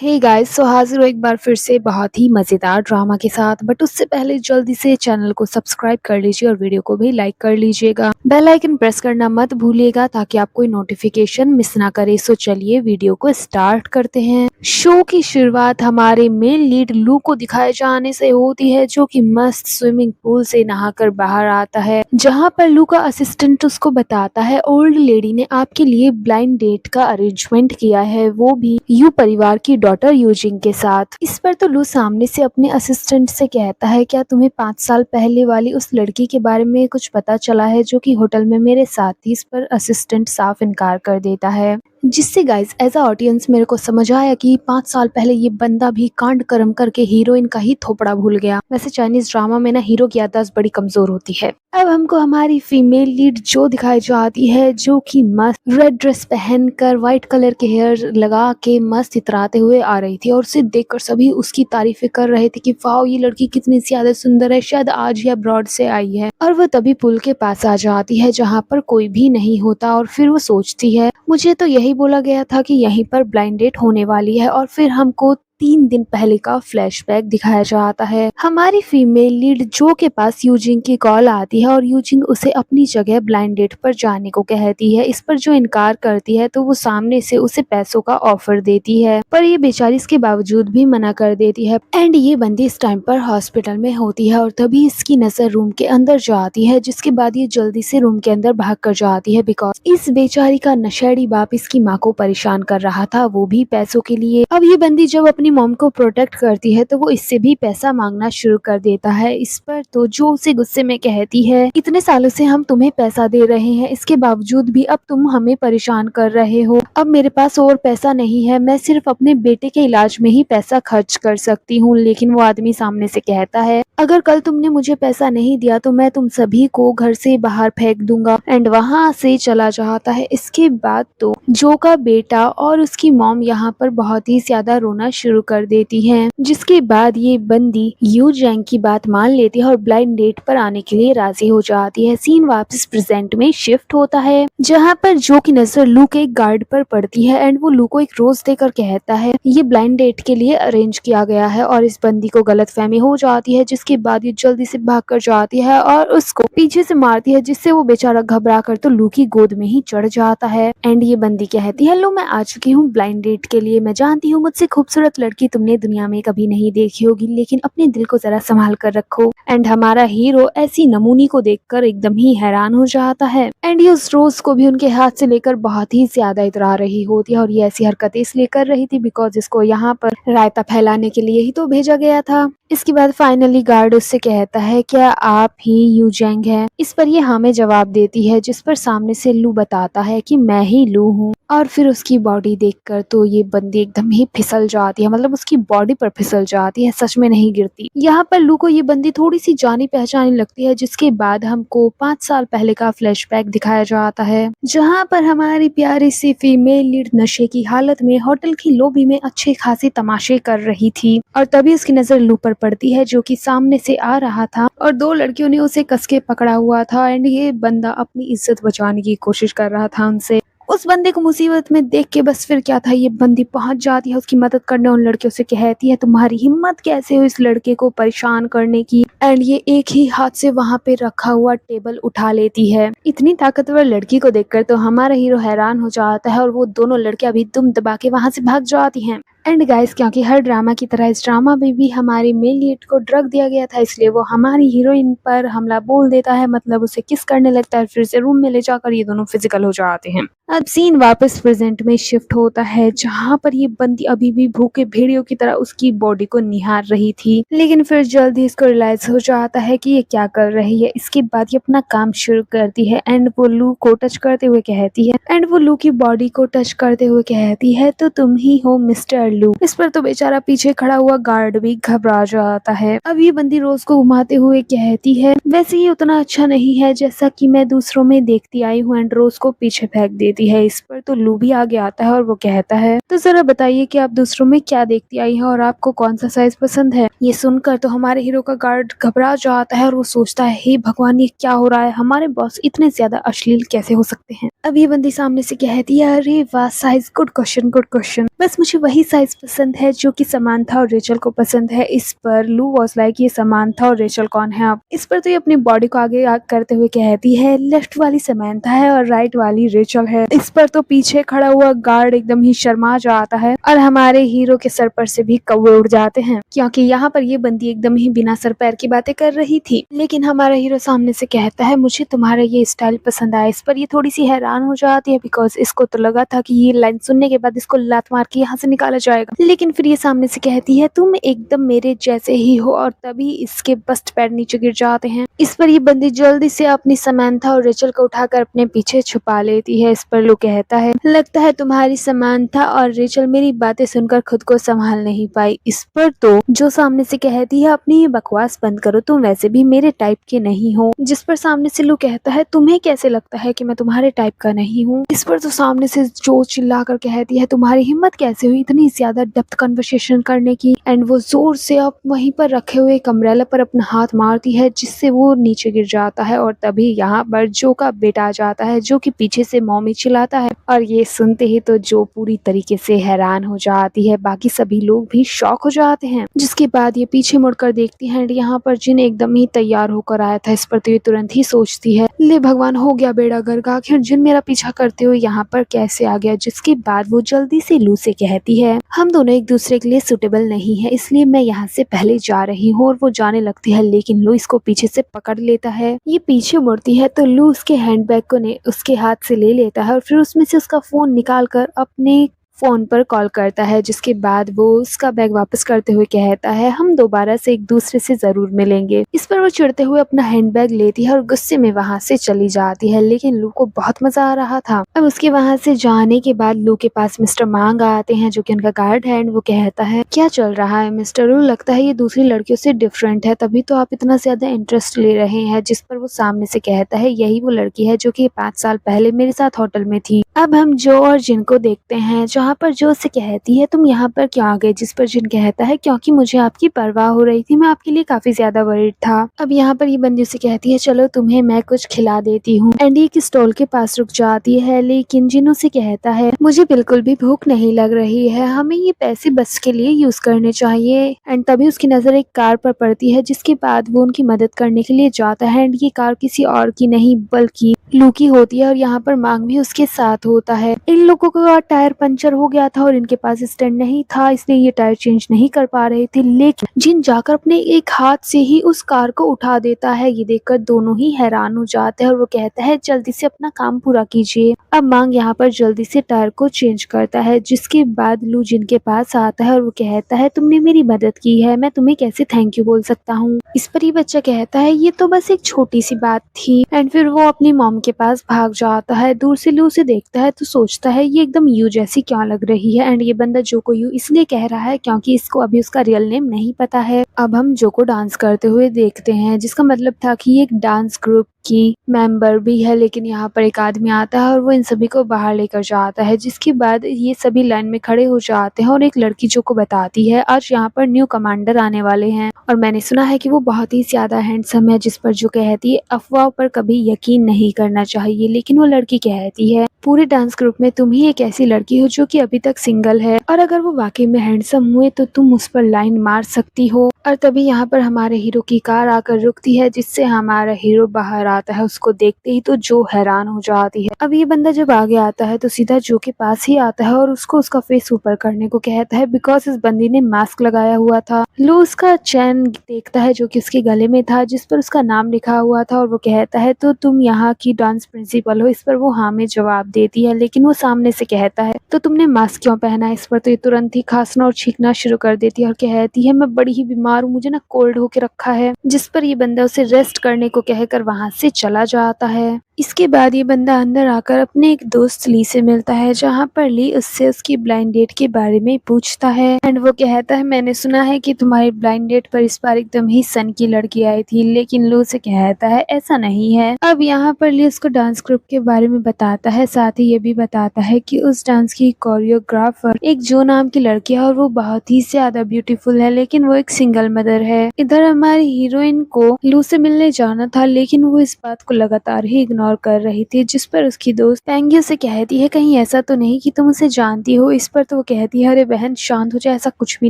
Hey guys, सो हाजिर हो एक बार फिर से बहुत ही मज़ेदार ड्रामा के साथ। बट उससे पहले जल्दी से चैनल को सब्सक्राइब कर लीजिए और वीडियो को भी लाइक कर लीजिएगा। बेल आइकन प्रेस करना मत भूलिएगा ताकि आप कोई नोटिफिकेशन मिस ना करे। सो चलिए वीडियो को स्टार्ट करते हैं। शो की शुरुआत हमारे मेन लीड लू को दिखाए जाने से होती है, जो कि मस्त स्विमिंग पूल से नहाकर बाहर आता है, जहां पर लू का असिस्टेंट उसको बताता है ओल्ड लेडी ने आपके लिए ब्लाइंड डेट का अरेंजमेंट किया है, वो भी यू परिवार की डॉटर यूजिंग के साथ। इस पर तो लू सामने से अपने असिस्टेंट से कहता है, क्या तुम्हें 5 साल पहले वाली उस लड़की के बारे में कुछ पता चला है जो कि होटल में मेरे साथ थी? इस पर असिस्टेंट साफ इनकार कर देता है, जिससे गाइस एज अ ऑडियंस मेरे को समझ आया कि 5 साल पहले ये बंदा भी कांड कर्म करके हीरोइन का ही थोपड़ा भूल गया। वैसे चाइनीज ड्रामा में ना हीरो की याददाश्त बड़ी कमजोर होती है। अब हमको हमारी फीमेल लीड जो दिखाई जाती है, जो कि मस्त रेड ड्रेस पहनकर व्हाइट कलर के हेयर लगा के मस्त इतराते हुए आ रही थी, और उसे देखकर सभी उसकी तारीफें कर रहे थे कि वाह ये लड़की कितनी ज्यादा सुंदर है, शायद आज ही अब्रॉड से आई है। और वो तभी पुल के पास आ जाती है जहाँ पर कोई भी नहीं होता, और फिर वो सोचती है मुझे तो यही बोला गया था कि यहीं पर ब्लाइंड डेट होने वाली है। और फिर हमको 3 दिन पहले का फ्लैशबैक दिखाया जाता है। हमारी फीमेल लीड जो के पास यूजिंग की कॉल आती है और यूजिंग उसे अपनी जगह ब्लाइंड डेट पर जाने को कहती है। इस पर जो इनकार करती है तो वो सामने से उसे पैसों का ऑफर देती है, पर ये बेचारी इसके बावजूद भी मना कर देती है। एंड ये बंदी इस टाइम पर हॉस्पिटल में होती है और तभी इसकी नजर रूम के अंदर जाती है, जिसके बाद ये जल्दी से रूम के अंदर भाग कर जाती है, बिकॉज इस बेचारी का नशेड़ी बाप इसकी माँ को परेशान कर रहा था, वो भी पैसों के लिए। अब ये बंदी जब अपनी मॉम को प्रोटेक्ट करती है तो वो इससे भी पैसा मांगना शुरू कर देता है। इस पर तो जो उसे गुस्से में कहती है, इतने सालों से हम तुम्हें पैसा दे रहे हैं, इसके बावजूद भी अब तुम हमें परेशान कर रहे हो। अब मेरे पास और पैसा नहीं है, मैं सिर्फ अपने बेटे के इलाज में ही पैसा खर्च कर सकती हूँ। लेकिन वो आदमी सामने से कहता है, अगर कल तुमने मुझे पैसा नहीं दिया तो मैं तुम सभी को घर से बाहर फेंक दूंगा। एंड वहाँ से चला जाता है। इसके बाद तो जो का बेटा और उसकी मॉम यहाँ पर बहुत ही ज्यादा रोना शुरू कर देती हैं, जिसके बाद ये बंदी यू जैंग की बात मान लेती है और ब्लाइंड डेट पर आने के लिए राजी हो जाती है। सीन वापस प्रेजेंट में शिफ्ट होता है, जहाँ पर जो की नजर लू के एक गार्ड पर पड़ती है एंड वो लू को एक रोज देकर कहता है ये ब्लाइंड डेट के लिए अरेंज किया गया है। और इस बंदी को गलतफहमी हो जाती है, जिसके बाद ये जल्दी से भाग कर जाती है और उसको पीछे से मारती है, जिससे वो बेचारा घबरा कर तो लू की गोद में ही चढ़ जाता है। एंड ये बंदी कहती है, लो मैं आ चुकी हूँ ब्लाइंड डेट के लिए, मैं जानती हूँ मुझसे खूबसूरत लड़की तुमने दुनिया में कभी नहीं देखी होगी, लेकिन अपने दिल को जरा संभाल कर रखो। एंड हमारा हीरो ऐसी नमूनी को देखकर एकदम ही हैरान हो जाता है। एंड ये उस रोज को भी उनके हाथ से लेकर बहुत ही ज्यादा इतरा रही होती है, और ये ऐसी हरकतें इसलिए कर रही थी बिकॉज इसको यहाँ पर रायता फैलाने के लिए ही तो भेजा गया था। इसके बाद फाइनली गार्ड उससे कहता है, क्या आप ही यू जैंग हैं? इस पर ये हाँ में जवाब देती है, जिस पर सामने से लू बताता है कि मैं ही लू हूँ। और फिर उसकी बॉडी देखकर तो ये बंदी एकदम ही फिसल जाती है, मतलब उसकी बॉडी पर फिसल जाती है, सच में नहीं गिरती। यहाँ पर लू को ये बंदी थोड़ी सी जानी पहचानी लगती है, जिसके बाद हमको 5 साल पहले का फ्लैशबैक दिखाया जाता है, जहाँ पर हमारी प्यारी सी फीमेल लीड नशे की हालत में होटल की लॉबी में अच्छे खासे तमाशे कर रही थी, और तभी उसकी नजर लू पर पड़ती है, जो कि सामने से आ रहा था और 2 लड़कियों ने उसे कसके पकड़ा हुआ था। एंड ये बंदा अपनी इज्जत बचाने की कोशिश कर रहा था उनसे। उस बंदे को मुसीबत में देख के बस फिर क्या था, ये बंदी पहुंच जाती है उसकी मदद करने, उन लड़कियों से कहती है तुम्हारी हिम्मत कैसे हो इस लड़के को परेशान करने की। एंड ये एक ही हाथ से वहां पे रखा हुआ टेबल उठा लेती है। इतनी ताकतवर लड़की को देखकर तो हमारा हीरो हैरान हो जाता है, और वो दोनों लड़कियां भी दुम दबा के वहां से भाग जाती हैं। एंड गाइस, क्योंकि हर ड्रामा की तरह इस ड्रामा में भी हमारी मेन लीड को ड्रग दिया गया था, इसलिए वो हमारी हीरोइन पर हमला बोल देता है, मतलब उसे किस करने लगता है, फिर से रूम में ले जाकर ये दोनों फिजिकल हो जाते हैं। अब सीन वापस प्रेजेंट में शिफ्ट होता है, जहाँ पर ये बंदी अभी भी भूखे भेड़ियों की तरह उसकी बॉडी को निहार रही थी, लेकिन फिर जल्द ही इसको रियलाइज हो जाता है कि ये क्या कर रही है। इसके बाद ये अपना काम शुरू करती है एंड वो लू को टच करते हुए कहती है, एंड वो लू की बॉडी को टच करते हुए कहती है, तो तुम ही हो मिस्टर लू। इस पर तो बेचारा पीछे खड़ा हुआ गार्ड भी घबरा जाता है। अब ये बंदी रोज को घुमाते हुए कहती है, वैसे ये उतना अच्छा नहीं है जैसा कि मैं दूसरों में देखती आई हूँ, एंड रोज को पीछे फेंक देती है। इस पर तो लू भी आगे आता है और वो कहता है, तो जरा बताइए कि आप दूसरों में क्या देखती आई हैं और आपको कौन सा साइज पसंद है। ये सुनकर तो हमारे हीरो का गार्ड घबरा जाता है और वो सोचता है, हे भगवान ये क्या हो रहा है, हमारे बॉस इतने ज्यादा अश्लील कैसे हो सकते हैं। अब ये बंदी सामने से कहती है, अरे वाह size, good question good question, बस मुझे वही साइज गाइस पसंद है जो कि समांथा और रेचल को पसंद है। इस पर लू वाज लाइक ये समांथा और रेचल कौन है अब। इस पर तो ये अपनी बॉडी को आगे करते हुए कहती है लेफ्ट वाली समांथा है और राइट वाली रेचल है। इस पर तो पीछे खड़ा हुआ गार्ड एकदम ही शर्मा जाता है और हमारे हीरो के सर पर से भी कौवे उड़ जाते हैं, क्योंकि यहाँ पर ये बंदी एकदम ही बिना सर पैर की बातें कर रही थी। लेकिन हमारा हीरो सामने से कहता है मुझे तुम्हारा ये स्टाइल पसंद आया। इस पर ये थोड़ी सी हैरान हो जाती है बिकॉज इसको तो लगा था कि ये लाइन सुनने के बाद इसको लात मार के यहाँ से निकाला जाएगा, लेकिन फिर ये सामने से कहती है तुम एकदम मेरे जैसे ही हो, और तभी इसके बस्ट पैर नीचे गिर जाते हैं। इस पर ये बंदी जल्दी से अपनी समांथा और रेचल को उठाकर अपने पीछे छुपा लेती है। इस पर लोग कहता है लगता है तुम्हारी समांथा और रेचल मेरी बातें सुनकर खुद को संभाल नहीं पाई। इस पर तो जो सामने से कहती है अपनी ये बकवास बंद करो, तुम वैसे भी मेरे टाइप के नहीं हो। जिस पर सामने से लोग कहता है तुम्हें कैसे लगता है कि मैं तुम्हारे टाइप का नहीं हूँ। इस पर तो सामने से जो चिल्ला कर कहती है तुम्हारी हिम्मत कैसे हुई इतनी ज्यादा डेप्थ कन्वर्सेशन करने की। एंड वो जोर से अब वहीं पर रखे हुए एक अम्ब्रेला पर अपना हाथ मारती है जिससे वो नीचे गिर जाता है। और तभी यहाँ पर जो का बेटा आ जाता है जो कि पीछे से मॉमी चिल्लाता है, और ये सुनते ही तो जो पूरी तरीके से हैरान हो जाती है। बाकी सभी लोग भी शॉक हो जाते हैं। जिसके बाद ये पीछे मुड़कर देखती है, यहाँ पर जिन एकदम ही तैयार होकर आया था। इस पर तो ये तुरंत ही सोचती है ले भगवान हो गया बेड़ा गर्क, आखिर जिन मेरा पीछा करते हुए यहाँ पर कैसे आ गया। जिसके बाद वो जल्दी से लू से कहती है हम दोनों एक दूसरे के लिए सुटेबल नहीं है, इसलिए मैं यहाँ से पहले जा रही हूँ। और वो जाने लगती है लेकिन लू इसको पीछे से पकड़ लेता है। ये पीछे मुड़ती है तो लू उसके हैंडबैग को उसके हाथ से ले लेता है और फिर उसमें से उसका फोन निकाल कर अपने फोन पर कॉल करता है। जिसके बाद वो उसका बैग वापस करते हुए कहता है हम दोबारा से एक दूसरे से जरूर मिलेंगे। इस पर वो चिढ़ते हुए अपना हैंडबैग लेती है और गुस्से में वहाँ से चली जाती है। लेकिन लू को बहुत मजा आ रहा था। अब उसके वहाँ से जाने के बाद लू के पास मिस्टर मांग आते हैं जो कि उनका गार्ड है। वो कहता है क्या चल रहा है मिस्टर लू, लगता है ये दूसरी लड़कियों से डिफरेंट है तभी तो आप इतना ज्यादा इंटरेस्ट ले रहे हैं। जिस पर वो सामने से कहता है यही वो लड़की है जो कि 5 साल पहले मेरे साथ होटल में थी। अब हम जो और जिन को देखते हैं जहाँ पर जो से कहती है तुम यहाँ पर क्यों आ गए। जिस पर जिन कहता है क्योंकि मुझे आपकी परवाह हो रही थी, मैं आपके लिए काफी ज्यादा वरीड था। अब यहाँ पर ये बंदी से कहती है चलो तुम्हें मैं कुछ खिला देती हूँ। एंड एक स्टॉल के पास रुक जाती है लेकिन जिन से कहता है मुझे बिल्कुल भी भूख नहीं लग रही है, हमें ये पैसे बस के लिए यूज करने चाहिए। एंड तभी उसकी नजर एक कार पर पड़ती है जिसके बाद वो उनकी मदद करने के लिए जाता है। एंड ये कार किसी और की नहीं बल्कि लू की होती है और यहाँ पर मांग भी उसके साथ होता है। इन लोगों का टायर पंचर हो गया था और इनके पास स्टैंड नहीं था इसलिए ये टायर चेंज नहीं कर पा रहे थे, लेकिन जिन जाकर अपने एक हाथ से ही उस कार को उठा देता है। ये देखकर दोनों ही हैरान हो जाते हैं और वो कहता है जल्दी से अपना काम पूरा कीजिए। अब मांग यहाँ पर जल्दी से टायर को चेंज करता है। जिसके बाद लू जिनके पास आता है और वो कहता है तुमने मेरी मदद की है, मैं तुम्हें कैसे थैंक यू बोल सकता हूँ। इस पर ये बच्चा कहता है ये तो बस एक छोटी सी बात थी। एंड फिर वो अपनी मॉम के पास भाग जाता है। दूर से लू से देखता है तो सोचता है ये एकदम यू जैसी क्या लग रही है। एंड ये बंदा जो को यू इसलिए कह रहा है क्योंकि इसको अभी उसका रियल नेम नहीं पता है। अब हम जो को डांस करते हुए देखते हैं जिसका मतलब था कि एक डांस ग्रुप की मेंबर भी है। लेकिन यहाँ पर एक आदमी आता है और वो इन सभी को बाहर लेकर जाता है। जिसके बाद ये सभी लाइन में खड़े हो जाते हैं और एक लड़की जो को बताती है आज यहाँ पर न्यू कमांडर आने वाले हैं और मैंने सुना है कि वो बहुत ही ज्यादा हैंडसम है। जिस पर जो कहती है अफवाह पर कभी यकीन नहीं करना चाहिए। लेकिन वो लड़की कहती है पूरे डांस ग्रुप में तुम ही एक ऐसी लड़की हो जो कि अभी तक सिंगल है और अगर वो वाकई में हैंडसम हुए तो तुम उस पर लाइन मार सकती हो। और तभी यहाँ पर हमारे हीरो की कार आकर रुकती है जिससे हमारा हीरो बाहर आता है। उसको देखते ही तो जो हैरान हो जाती है। अब ये बंदा जब आगे आता है तो सीधा जो के पास ही आता है और उसको उसका फेस ऊपर करने को कहता है बिकॉज इस बंदी ने मास्क लगाया हुआ था। लो उसका चैन देखता है जो कि उसके गले में था जिस पर उसका नाम लिखा हुआ था और वो कहता है तो तुम यहाँ की डांस प्रिंसिपल हो। इस पर वो हाँ में जवाब देती है लेकिन वो सामने से कहता है तो तुमने मास्क क्यों पहना है। इस पर तो ये तुरंत ही खांसना और छींकना शुरू कर देती है और कहती है मैं बड़ी ही बीमार हूँ, मुझे ना कोल्ड होके रखा है। जिस पर ये बंदा उसे रेस्ट करने को कहकर वहां से चला जाता है। इसके बाद ये बंदा अंदर आकर अपने एक दोस्त ली से मिलता है जहाँ पर ली उससे उसकी ब्लाइंड डेट के बारे में पूछता है। एंड वो कहता है मैंने सुना है कि तुम्हारी ब्लाइंड डेट पर इस बार एकदम ही सन की लड़की आई थी। लेकिन लो से कहता है ऐसा नहीं है। अब यहाँ पर ली उसको डांस ग्रुप के बारे में बताता है, साथ ही ये भी बताता है कि उस डांस की कोरियोग्राफर एक जो नाम की लड़की है और वो बहुत ही ज्यादा ब्यूटीफुल है लेकिन वो एक सिंगल मदर है। इधर हमारी हीरोइन को लू से मिलने जाना था लेकिन वो इस बात को लगातार ही इग्नोर इग्नोर कर रही थी, जिस पर उसकी दोस्त पेंगी उसे कहती है कहीं ऐसा तो नहीं कि तुम उसे जानती हो। इस पर तो वो कहती है अरे बहन शांत हो जाए, ऐसा कुछ भी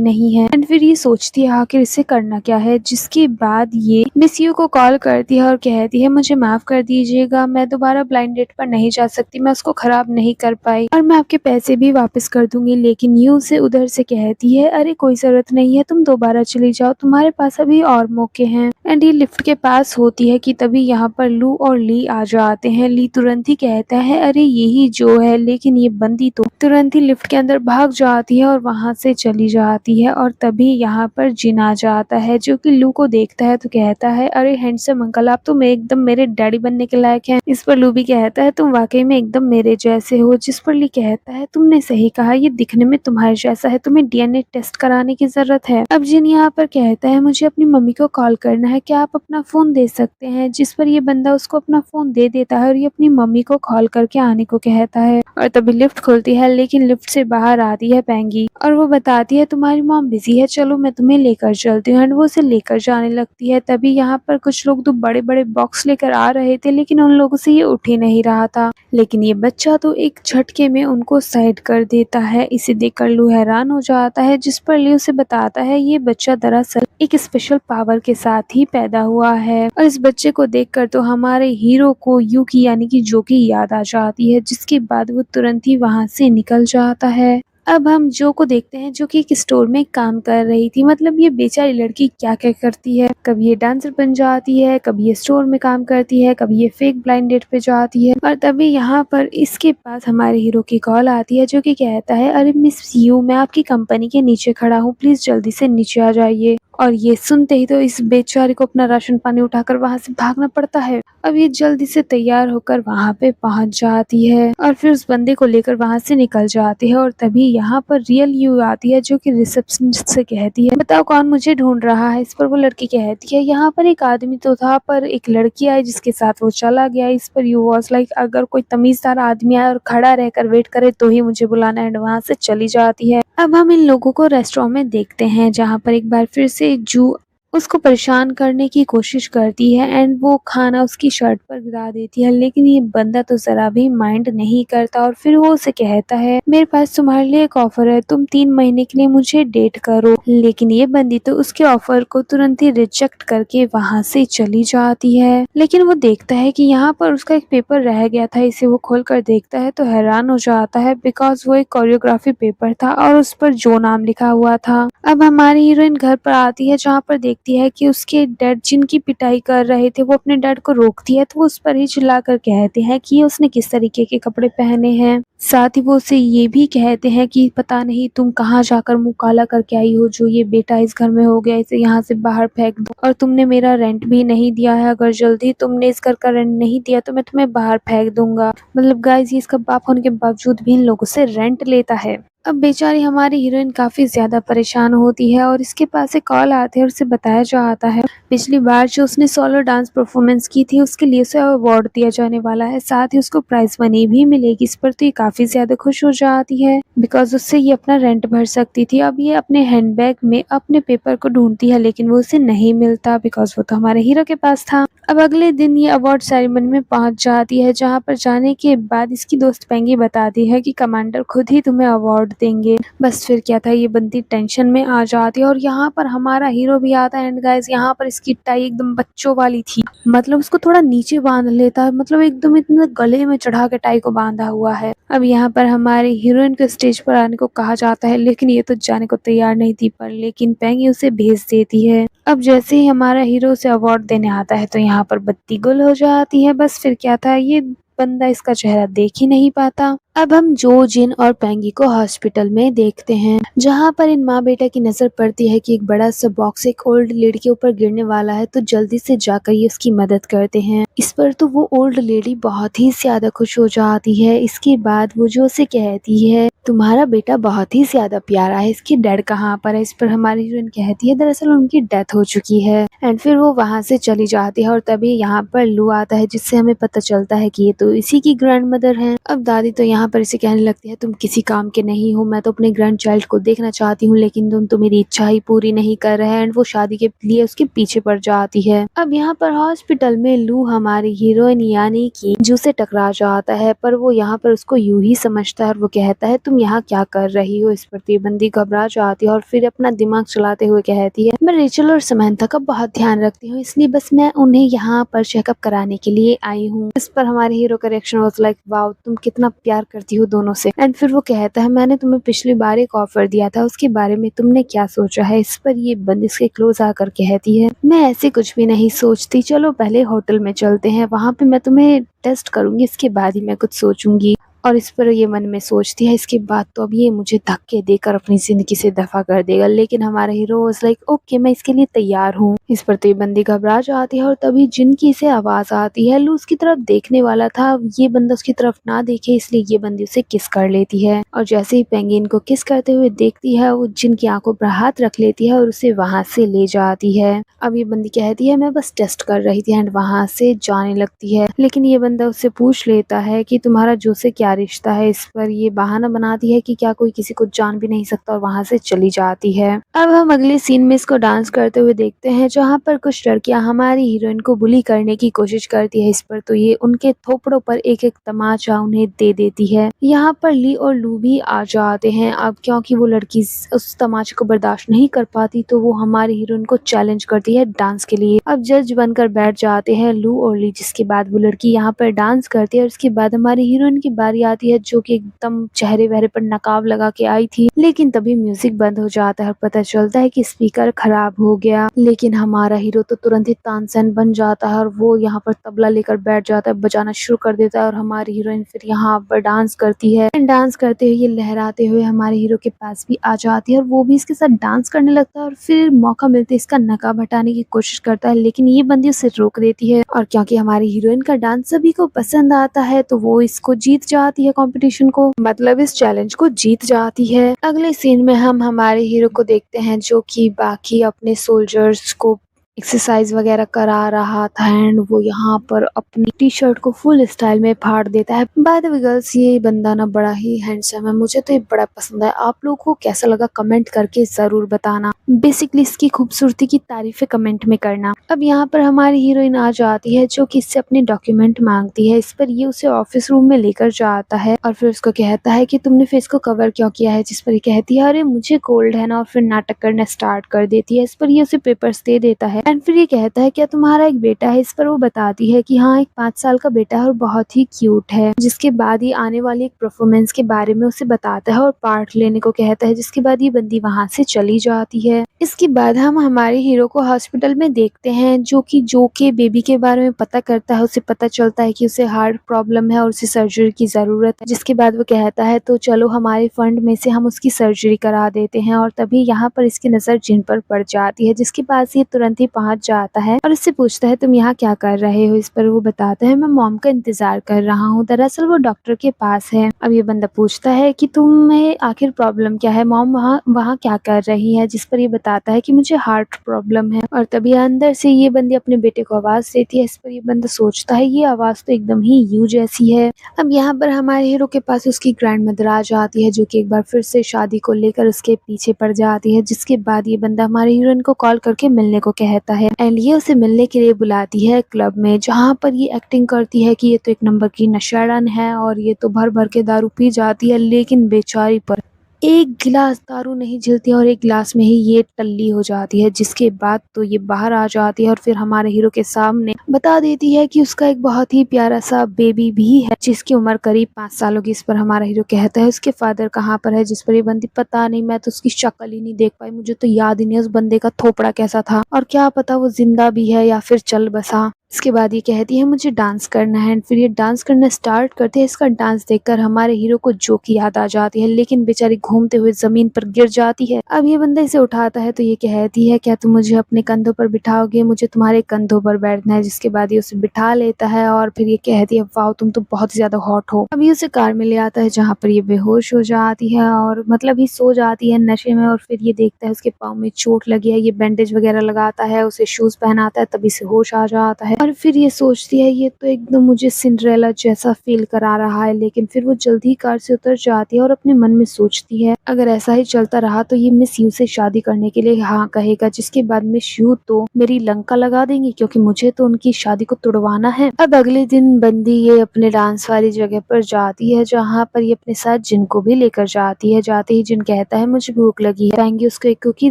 नहीं है। एंड फिर ये सोचती है आखिर इसे करना क्या है, जिसके बाद ये मिस यू को कॉल करती है और कहती है मुझे माफ कर दीजिएगा, मैं दोबारा ब्लाइंड डेट पर नहीं जा सकती, मैं उसको खराब नहीं कर पाई और मैं आपके पैसे भी वापस कर दूंगी। लेकिन यू से उधर से कहती है अरे कोई जरूरत नहीं है, तुम दोबारा चली जाओ, तुम्हारे पास अभी और मौके हैं। एंड ये लिफ्ट के पास होती है कि तभी यहाँ पर लू और ली आ जाते हैं। ली तुरंत ही कहता है अरे यही जो है, लेकिन ये बंदी तो तुरंत ही लिफ्ट के अंदर भाग जाती है और वहां से चली जाती है। और तभी यहाँ पर जिन आ जाता है जो कि लू को देखता है तो कहता है अरे हैंडसम अंकल, आप तो एकदम मेरे डैडी बनने के लायक हैं। इस पर लू भी कहता है तुम वाकई में एकदम मेरे जैसे हो। जिस पर ली कहता है तुमने सही कहा, ये दिखने में तुम्हारे जैसा है, तुम्हें डीएनए टेस्ट कराने की जरूरत है। अब जिन यहाँ पर कहता है मुझे अपनी मम्मी को कॉल करना है, क्या आप अपना फोन दे सकते हैं। जिस पर ये बंदा उसको अपना फोन दे देता है और ये अपनी मम्मी को कॉल करके आने को कहता है। और तभी लिफ्ट खुलती है, लेकिन लिफ्ट से बाहर आती है पेंगी और वो बताती है तुम्हारी मॉम बिजी है, चलो मैं तुम्हें लेकर चलती हूँ। एंड वो उसे लेकर जाने लगती है। तभी यहाँ पर कुछ लोग तो बड़े बड़े बॉक्स लेकर आ रहे थे, लेकिन उन लोगों से ये उठ ही नहीं रहा था। लेकिन ये बच्चा तो एक झटके में उनको साइड कर देता है। इसे देखकर लू हैरान हो जाता है, जिस पर ली उसे बताता है ये बच्चा दरअसल एक स्पेशल पावर के साथ ही पैदा हुआ है। और इस बच्चे को देखकर तो हमारे हीरो को यूकी यानी कि जो की याद आ जाती है, जिसके बाद वो तुरंत ही वहां से निकल जाता है। अब हम जो को देखते हैं जो कि एक स्टोर में काम कर रही थी। मतलब ये बेचारी लड़की क्या क्या करती है, कभी ये डांसर बन जाती है, कभी ये स्टोर में काम करती है, कभी ये फेक ब्लाइंड डेट पे जाती है। और तभी यहाँ पर इसके पास हमारे हीरो की कॉल आती है जो कि कहता है अरे मिस यू, मैं आपकी कंपनी के नीचे खड़ा हूँ, प्लीज जल्दी से नीचे आ जाइए। और ये सुनते ही तो इस बेचारी को अपना राशन पानी उठाकर वहां से भागना पड़ता है। अब ये जल्दी से तैयार होकर वहां पे पहुंच जाती है और फिर उस बंदे को लेकर वहां से निकल जाती है। और तभी यहाँ पर रियल यू आती है जो कि रिसेप्शनिस्ट से कहती है बताओ कौन मुझे ढूंढ रहा है। इस पर वो लड़की कहती है यहाँ पर एक आदमी तो था, पर एक लड़की आई जिसके साथ वो चला गया। इस पर यू वॉज लाइक अगर कोई तमीजदार आदमी आए और खड़ा रहकर वेट करे तो ही मुझे बुलाना है। वहां से चली जाती है। अब हम इन लोगों को रेस्टोरेंट में देखते हैं जहाँ पर एक बार फिर से जू उसको परेशान करने की कोशिश करती है एंड वो खाना उसकी शर्ट पर गिरा देती है। लेकिन ये बंदा तो जरा भी माइंड नहीं करता और फिर वो उसे कहता है मेरे पास तुम्हारे लिए एक ऑफर है, तुम 3 महीने के लिए मुझे डेट करो। लेकिन ये बंदी तो उसके ऑफर को तुरंत ही रिजेक्ट करके वहां से चली जाती है। लेकिन वो देखता है कि यहाँ पर उसका एक पेपर रह गया था। इसे वो खोल कर देखता है तो हैरान हो जाता है, बिकॉज वो एक कोरियोग्राफी पेपर था और उस पर जो नाम लिखा हुआ था। अब हमारी हीरोइन घर पर आती है जहाँ पर देखती है कि उसके डैड जिनकी पिटाई कर रहे थे वो अपने डैड को रोकती है, तो वो उस पर ही चिल्लाकर कहते हैं कि उसने किस तरीके के कपड़े पहने हैं। साथ ही वो उसे ये भी कहते हैं कि पता नहीं तुम कहाँ जाकर मुंह काला करके आई हो, जो ये बेटा इस घर में हो गया इसे यहाँ से बाहर फेंक दो, और तुमने मेरा रेंट भी नहीं दिया है, अगर जल्दी तुमने इस घर का रेंट नहीं दिया तो मैं तुम्हें बाहर फेंक दूंगा। मतलब गाइस ये इसका बाप होने के बावजूद भी इन लोगों से रेंट लेता है। अब बेचारी हमारी हीरोइन काफी ज्यादा परेशान होती है और इसके पास एक कॉल आती है और उसे बताया जाता है पिछली बार जो उसने सोलो डांस परफॉर्मेंस की थी उसके लिए उसे अवार्ड दिया जाने वाला है, साथ ही उसको प्राइज मनी भी मिलेगी। इस पर तो ये काफी ज्यादा खुश हो जाती है बिकॉज उससे ये अपना रेंट भर सकती थी। अब ये अपने हैंडबैग में अपने पेपर को ढूंढती है लेकिन वो उसे नहीं मिलता बिकॉज वो तो हमारे हीरो के पास था। अब अगले दिन ये अवार्ड सेरेमनी में पहुंच जाती है जहाँ पर जाने के बाद इसकी दोस्त पेंगी बताती है कि कमांडर खुद ही तुम्हें अवार्ड देंगे। बस फिर क्या था, ये बंदी टेंशन में आ जाती है और यहाँ पर हमारा हीरो भी आता है। एंड गाइस यहाँ पर इसकी टाई एकदम बच्चों वाली थी, मतलब उसको थोड़ा नीचे बांध लेता है, मतलब एकदम इतना गले में चढ़ा के टाई को बांधा हुआ है। अब यहाँ पर हमारे हीरोइन को स्टेज पर आने को कहा जाता है लेकिन ये तो जाने को तैयार नहीं थी, पर लेकिन पेंगी उसे भेज देती है। अब जैसे ही हमारा हीरो उसे अवार्ड देने आता है तो यहाँ पर बत्ती गुल हो जाती है। बस फिर क्या था, ये बंदा इसका चेहरा देख ही नहीं पाता। अब हम जो, जिन और पेंगी को हॉस्पिटल में देखते हैं जहाँ पर इन माँ बेटा की नजर पड़ती है कि एक बड़ा सा बॉक्स एक ओल्ड लेडी के ऊपर गिरने वाला है, तो जल्दी से जाकर ये उसकी मदद करते हैं। इस पर तो वो ओल्ड लेडी बहुत ही ज्यादा खुश हो जाती है। इसके बाद वो जो उसे कहती है तुम्हारा बेटा बहुत ही ज्यादा प्यारा है, इसकी डैड कहाँ पर है। इस पर हमारी हीरोइन कहती है दरअसल उनकी डेथ हो चुकी है। एंड फिर वो वहां से चली जाती है और तभी यहाँ पर लू आता है जिससे हमें पता चलता है कि ये तो इसी की ग्रैंड मदर है। अब दादी तो यहाँ यहाँ पर इसे कहने लगती है तुम किसी काम के नहीं हो, मैं तो अपने ग्रैंड चाइल्ड को देखना चाहती हूँ लेकिन तुम तो मेरी इच्छा ही पूरी नहीं कर रहे हैं। एंड वो शादी के लिए उसके पीछे पड़ जाती है। अब यहाँ पर हॉस्पिटल में लू हमारी हीरोइन यानी कि जू से टकरा जाता है, पर वो यहाँ पर उसको यूं ही समझता है और वो कहता है तुम यहाँ क्या कर रही हो। इस पर प्रतिबंधी घबरा जाती है और फिर अपना दिमाग चलाते हुए कहती है मैं रेचल और समंथा का बहुत ध्यान रखती हूँ, इसलिए बस मैं उन्हें यहाँ पर चेकअप कराने के लिए आई हूँ। इस पर हमारे हीरो का रिएक्शन वाज लाइक वाओ तुम कितना प्यार करती हो दोनों से। एंड फिर वो कहता है मैंने तुम्हें पिछली बार एक ऑफर दिया था, उसके बारे में तुमने क्या सोचा है। इस पर ये बंद इसके क्लोज आकर कहती है मैं ऐसे कुछ भी नहीं सोचती, चलो पहले होटल में चलते हैं, वहाँ पे मैं तुम्हें टेस्ट करूंगी, इसके बाद ही मैं कुछ सोचूंगी। और इस पर ये मन में सोचती है इसके बाद तो अब ये मुझे धक्के देकर अपनी जिंदगी से दफा कर देगा। लेकिन हमारा हीरो वाज लाइक ओके मैं इसके लिए तैयार हूँ। इस पर प्रतिबंधी घबरा जाती है और तभी जिनकी से आवाज आती है। लू उसकी तरफ देखने वाला था, ये बंदा उसकी तरफ ना देखे इसलिए ये बंदी उसे किस कर लेती है। और जैसे ही पेंगुइन को किस करते हुए देखती है वो जिनकी आंखों पर हाथ रख लेती है और उसे वहां से ले जाती है। अब ये बंदी कहती है मैं बस टेस्ट कर रही थी एंड वहां से जाने लगती है। लेकिन ये बंदा उससे पूछ लेता है कि तुम्हारा जो से क्या रिश्ता है। इस पर ये बहाना बनाती है कि क्या कोई किसी को जान भी नहीं सकता और वहां से चली जाती है। अब हम अगले सीन में इसको डांस करते हुए देखते हैं जहाँ पर कुछ लड़कियां हमारी हीरोइन को बुली करने की कोशिश करती है। इस पर तो ये उनके थोपड़ों पर एक एक तमाचा उन्हें दे देती है। यहाँ पर ली और लू भी आ जाते हैं। अब क्योंकि वो लड़की उस तमाचे को बर्दाश्त नहीं कर पाती तो वो हमारी हीरोइन को चैलेंज करती है डांस के लिए। अब जज बनकर बैठ जाते हैं लू और ली, जिसके बाद वो लड़की यहाँ पर डांस करती है और उसके बाद हमारी हीरोइन की बारी आती है जो कि एकदम चेहरे वहरे पर नकाब लगा के आई थी। लेकिन तभी म्यूजिक बंद हो जाता है और पता चलता है कि स्पीकर खराब हो गया। लेकिन हमारा हीरो तो तुरंत ही तानसेन बन जाता है और वो यहाँ पर तबला लेकर बैठ जाता है, बजाना शुरू कर देता है और हमारी हीरोइन फिर यहाँ पर डांस करती है। डांस करते हुए ये लहराते हुए हमारे हीरो के पास भी आ जाती है और वो भी इसके साथ डांस करने लगता है और फिर मौका मिलते इसका नकाब हटाने की कोशिश करता है, लेकिन ये बंदी उसे रोक देती है। और क्योंकि हमारी हीरोइन का डांस सभी को पसंद आता है तो वो इसको जीत जाती है, कंपटीशन को, मतलब इस चैलेंज को जीत जाती है। अगले सीन में हम हमारे हीरो को देखते हैं जो कि बाकी अपने सोल्जर्स को एक्सरसाइज वगैरह करा रहा था एंड वो यहाँ पर अपनी टी शर्ट को फुल स्टाइल में फाड़ देता है। बाय द वे गर्ल्स ये बंदा ना बड़ा ही हैंडसम है, मुझे तो ये बड़ा पसंद है। आप लोगों को कैसा लगा कमेंट करके जरूर बताना। बेसिकली इसकी खूबसूरती की तारीफें कमेंट में करना। अब यहाँ पर हमारी हीरोइन आ जाती है जो कि इससे अपने डॉक्यूमेंट मांगती है। इस पर ये उसे ऑफिस रूम में लेकर जाता है और फिर उसको कहता है कि तुमने फेस को कवर क्यों किया है। जिस पर ये कहती है अरे मुझे कोल्ड है ना, और फिर नाटक करना स्टार्ट कर देती है। इस पर ये उसे पेपर्स दे देता है एंड फिर ये कहता है क्या तुम्हारा एक बेटा है। इस पर वो बताती है कि हाँ एक 5 साल का बेटा है और बहुत ही क्यूट है। जिसके बाद ये आने वाली एक परफॉर्मेंस के बारे में उसे बताता है और पार्ट लेने को कहता है, जिसके बाद ये बंदी वहां से चली जाती है। इसके बाद हम हमारे हीरो को हॉस्पिटल में देखते हैं जो कि बेबी के बारे में पता करता है। उसे पता चलता है कि उसे हार्ट प्रॉब्लम है और उसे सर्जरी की जरूरत है। जिसके बाद वो कहता है तो चलो हमारे फंड में से हम उसकी सर्जरी करा देते हैं। और तभी यहाँ पर इसकी नजर जिन पर पड़ जाती है, जिसके पास ये तुरंत ही पहुंच जाता है और उससे पूछता है तुम यहाँ क्या कर रहे हो। इस पर वो बताता है मैं मॉम का इंतजार कर रहा हूँ, दरअसल वो डॉक्टर के पास है। अब ये बंदा पूछता है कि तुम्हें आखिर प्रॉब्लम क्या है, मॉम वहाँ क्या कर रही है। जिस पर ये बताता है कि मुझे हार्ट प्रॉब्लम है। और तभी अंदर से ये बंदी अपने बेटे को आवाज देती है। इस पर ये बंदा सोचता है ये आवाज तो एकदम ही यू जैसी है। अब यहाँ पर हमारे हीरो के पास उसकी ग्रैंड मदर आ जाती है जो कि एक बार फिर से शादी को लेकर उसके पीछे पड़ जाती है। जिसके बाद ये बंदा हमारे हीरोइन को कॉल करके मिलने को कहता है एंड ये उसे मिलने के लिए बुलाती है क्लब में, जहाँ पर ये एक्टिंग करती है कि ये तो एक नंबर की नशेड़न है और ये तो भर भर के दारू पी जाती है, लेकिन बेचारी पर एक गिलास दारू नहीं झिलती और एक गिलास में ही ये टल्ली हो जाती है। जिसके बाद तो ये बाहर आ जाती है और फिर हमारे हीरो के सामने बता देती है कि उसका एक बहुत ही प्यारा सा बेबी भी है जिसकी उम्र करीब 5 साल होगी। इस पर हमारा हीरो कहता है उसके फादर कहाँ पर है। जिस पर ये बंदी पता नहीं, मैं तो उसकी शक्ल ही नहीं देख पाई, मुझे तो याद ही नहीं उस बंदे का थोपड़ा कैसा था और क्या पता वो जिंदा भी है या फिर चल बसा। इसके बाद ये कहती है मुझे डांस करना है। फिर ये डांस करना स्टार्ट करते हैं। इसका डांस देखकर हमारे हीरो को जो की याद आ जाती है, लेकिन बेचारी घूमते हुए जमीन पर गिर जाती है। अब ये बंदा इसे उठाता है तो ये कहती है क्या तुम मुझे अपने कंधों पर बिठाओगे, मुझे तुम्हारे कंधों पर बैठना है। जिसके बाद ये उसे बिठा लेता है और फिर ये कहती है वाओ तुम तो बहुत ही ज्यादा हॉट हो। अब ये उसे कार में ले आता है जहाँ पर ये बेहोश हो जाती है और मतलब ही सो जाती है नशे में। और फिर ये देखता है उसके पाँव में चोट लगी है, ये बैंडेज वगैरह लगाता है, उसे शूज पहनाता है, तभी से होश आ जाता है। और फिर ये सोचती है ये तो एकदम मुझे सिंड्रेला जैसा फील करा रहा है, लेकिन फिर वो जल्दी ही कार से उतर जाती है और अपने मन में सोचती है अगर ऐसा ही चलता रहा तो ये मिस यू से शादी करने के लिए हाँ कहेगा, जिसके बाद मिस यू तो मेरी लंका लगा देंगी क्योंकि मुझे तो उनकी शादी को तुड़वाना है। अब अगले दिन बंदी ये अपने डांस वाली जगह पर जाती है जहाँ पर ये अपने साथ जिन को भी लेकर जाती है। जाते ही जिन कहता है मुझे भूख लगी है। पेंगी उसको एक कुकी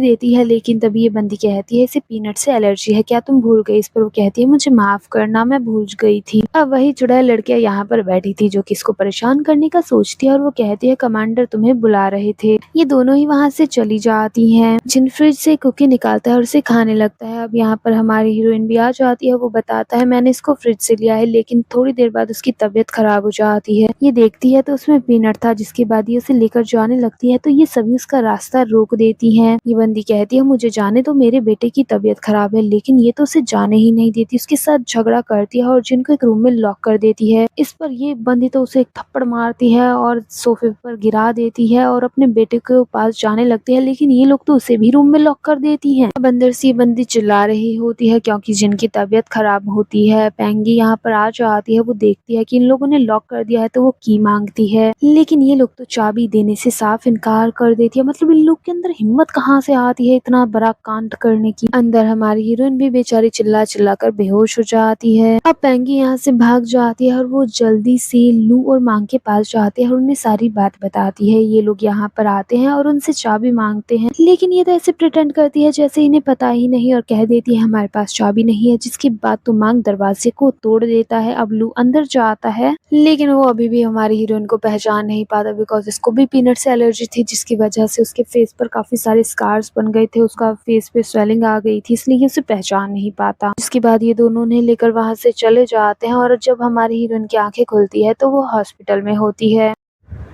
देती है, लेकिन तभी ये बंदी कहती है इसे पीनट से एलर्जी है, क्या तुम भूल गई? इस पर वो कहती है मुझे माफ करना, मैं भूल गई थी। अब वही चुड़ैल लड़कियां यहाँ पर बैठी थी जो कि इसको परेशान करने का सोचती है और वो कहती है कमांडर तुम्हें बुला रहे थे। ये दोनों ही वहाँ से चली जाती हैं। जिन फ्रिज से कुकी निकालता है और उसे खाने लगता है। अब यहाँ पर हमारी हीरोइन भी आ जाती है। वो बताता है मैंने इसको फ्रिज से लिया है, लेकिन थोड़ी देर बाद उसकी तबीयत खराब हो जाती है। ये देखती है तो उसमें पीनट था, जिसके बाद ये उसे लेकर जाने लगती है तो ये सभी उसका रास्ता रोक देती हैं। ये बंदी कहती है मुझे जाने दो, मेरे बेटे की तबीयत खराब है, लेकिन ये तो उसे जाने ही नहीं देती। उसके साथ झगड़ा करती है और जिनको एक रूम में लॉक कर देती है। इस पर ये बंदी तो उसे एक थप्पड़ मारती है और सोफे पर गिरा देती है और अपने बेटे के पास जाने लगती है, लेकिन ये लोग तो उसे भी रूम में लॉक कर देती हैं। अब अंदर से ये बंदी चिल्ला रही होती है क्योंकि जिनकी तबीयत खराब होती है। पेंगी यहाँ पर आ जाती है। वो देखती है कि इन लोगों ने लॉक कर दिया है तो वो की मांगती है, लेकिन ये लोग तो चाबी देने से साफ इनकार कर देती है। मतलब इन लोग के अंदर हिम्मत कहाँ से आती है इतना बड़ा कांड करने की। अंदर हमारी हीरोइन भी बेचारी चिल्ला चिल्ला कर बेहोश हो जाती है। अब पेंगी यहाँ से भाग जाती है और वो जल्दी से लू और मांग के पास जाती है और उन्हें सारी बात बताती है। ये लोग यहाँ पर आते हैं और उनसे चाबी मांगते हैं, लेकिन ये तो ऐसे प्रिटेंड करती है जैसे इन्हें पता ही नहीं और कह देती है हमारे पास चाबी नहीं है, जिसके बाद तो मांग दरवाजे को तोड़ देता है। अब लू अंदर जाता है, लेकिन वो अभी भी हमारी हीरोइन को पहचान नहीं पाता बिकॉज इसको भी पीनट से एलर्जी थी, जिसकी वजह से उसके फेस पर काफी सारे स्कार्स बन गए थे, उसका फेस पे स्वेलिंग आ गई थी, इसलिए उसे पहचान नहीं पाता। जिसके बाद ये दोनों उन्हें लेकर वहां से चले जाते हैं और जब हमारी हीरोइन की आंखें खुलती है तो वो हॉस्पिटल में होती है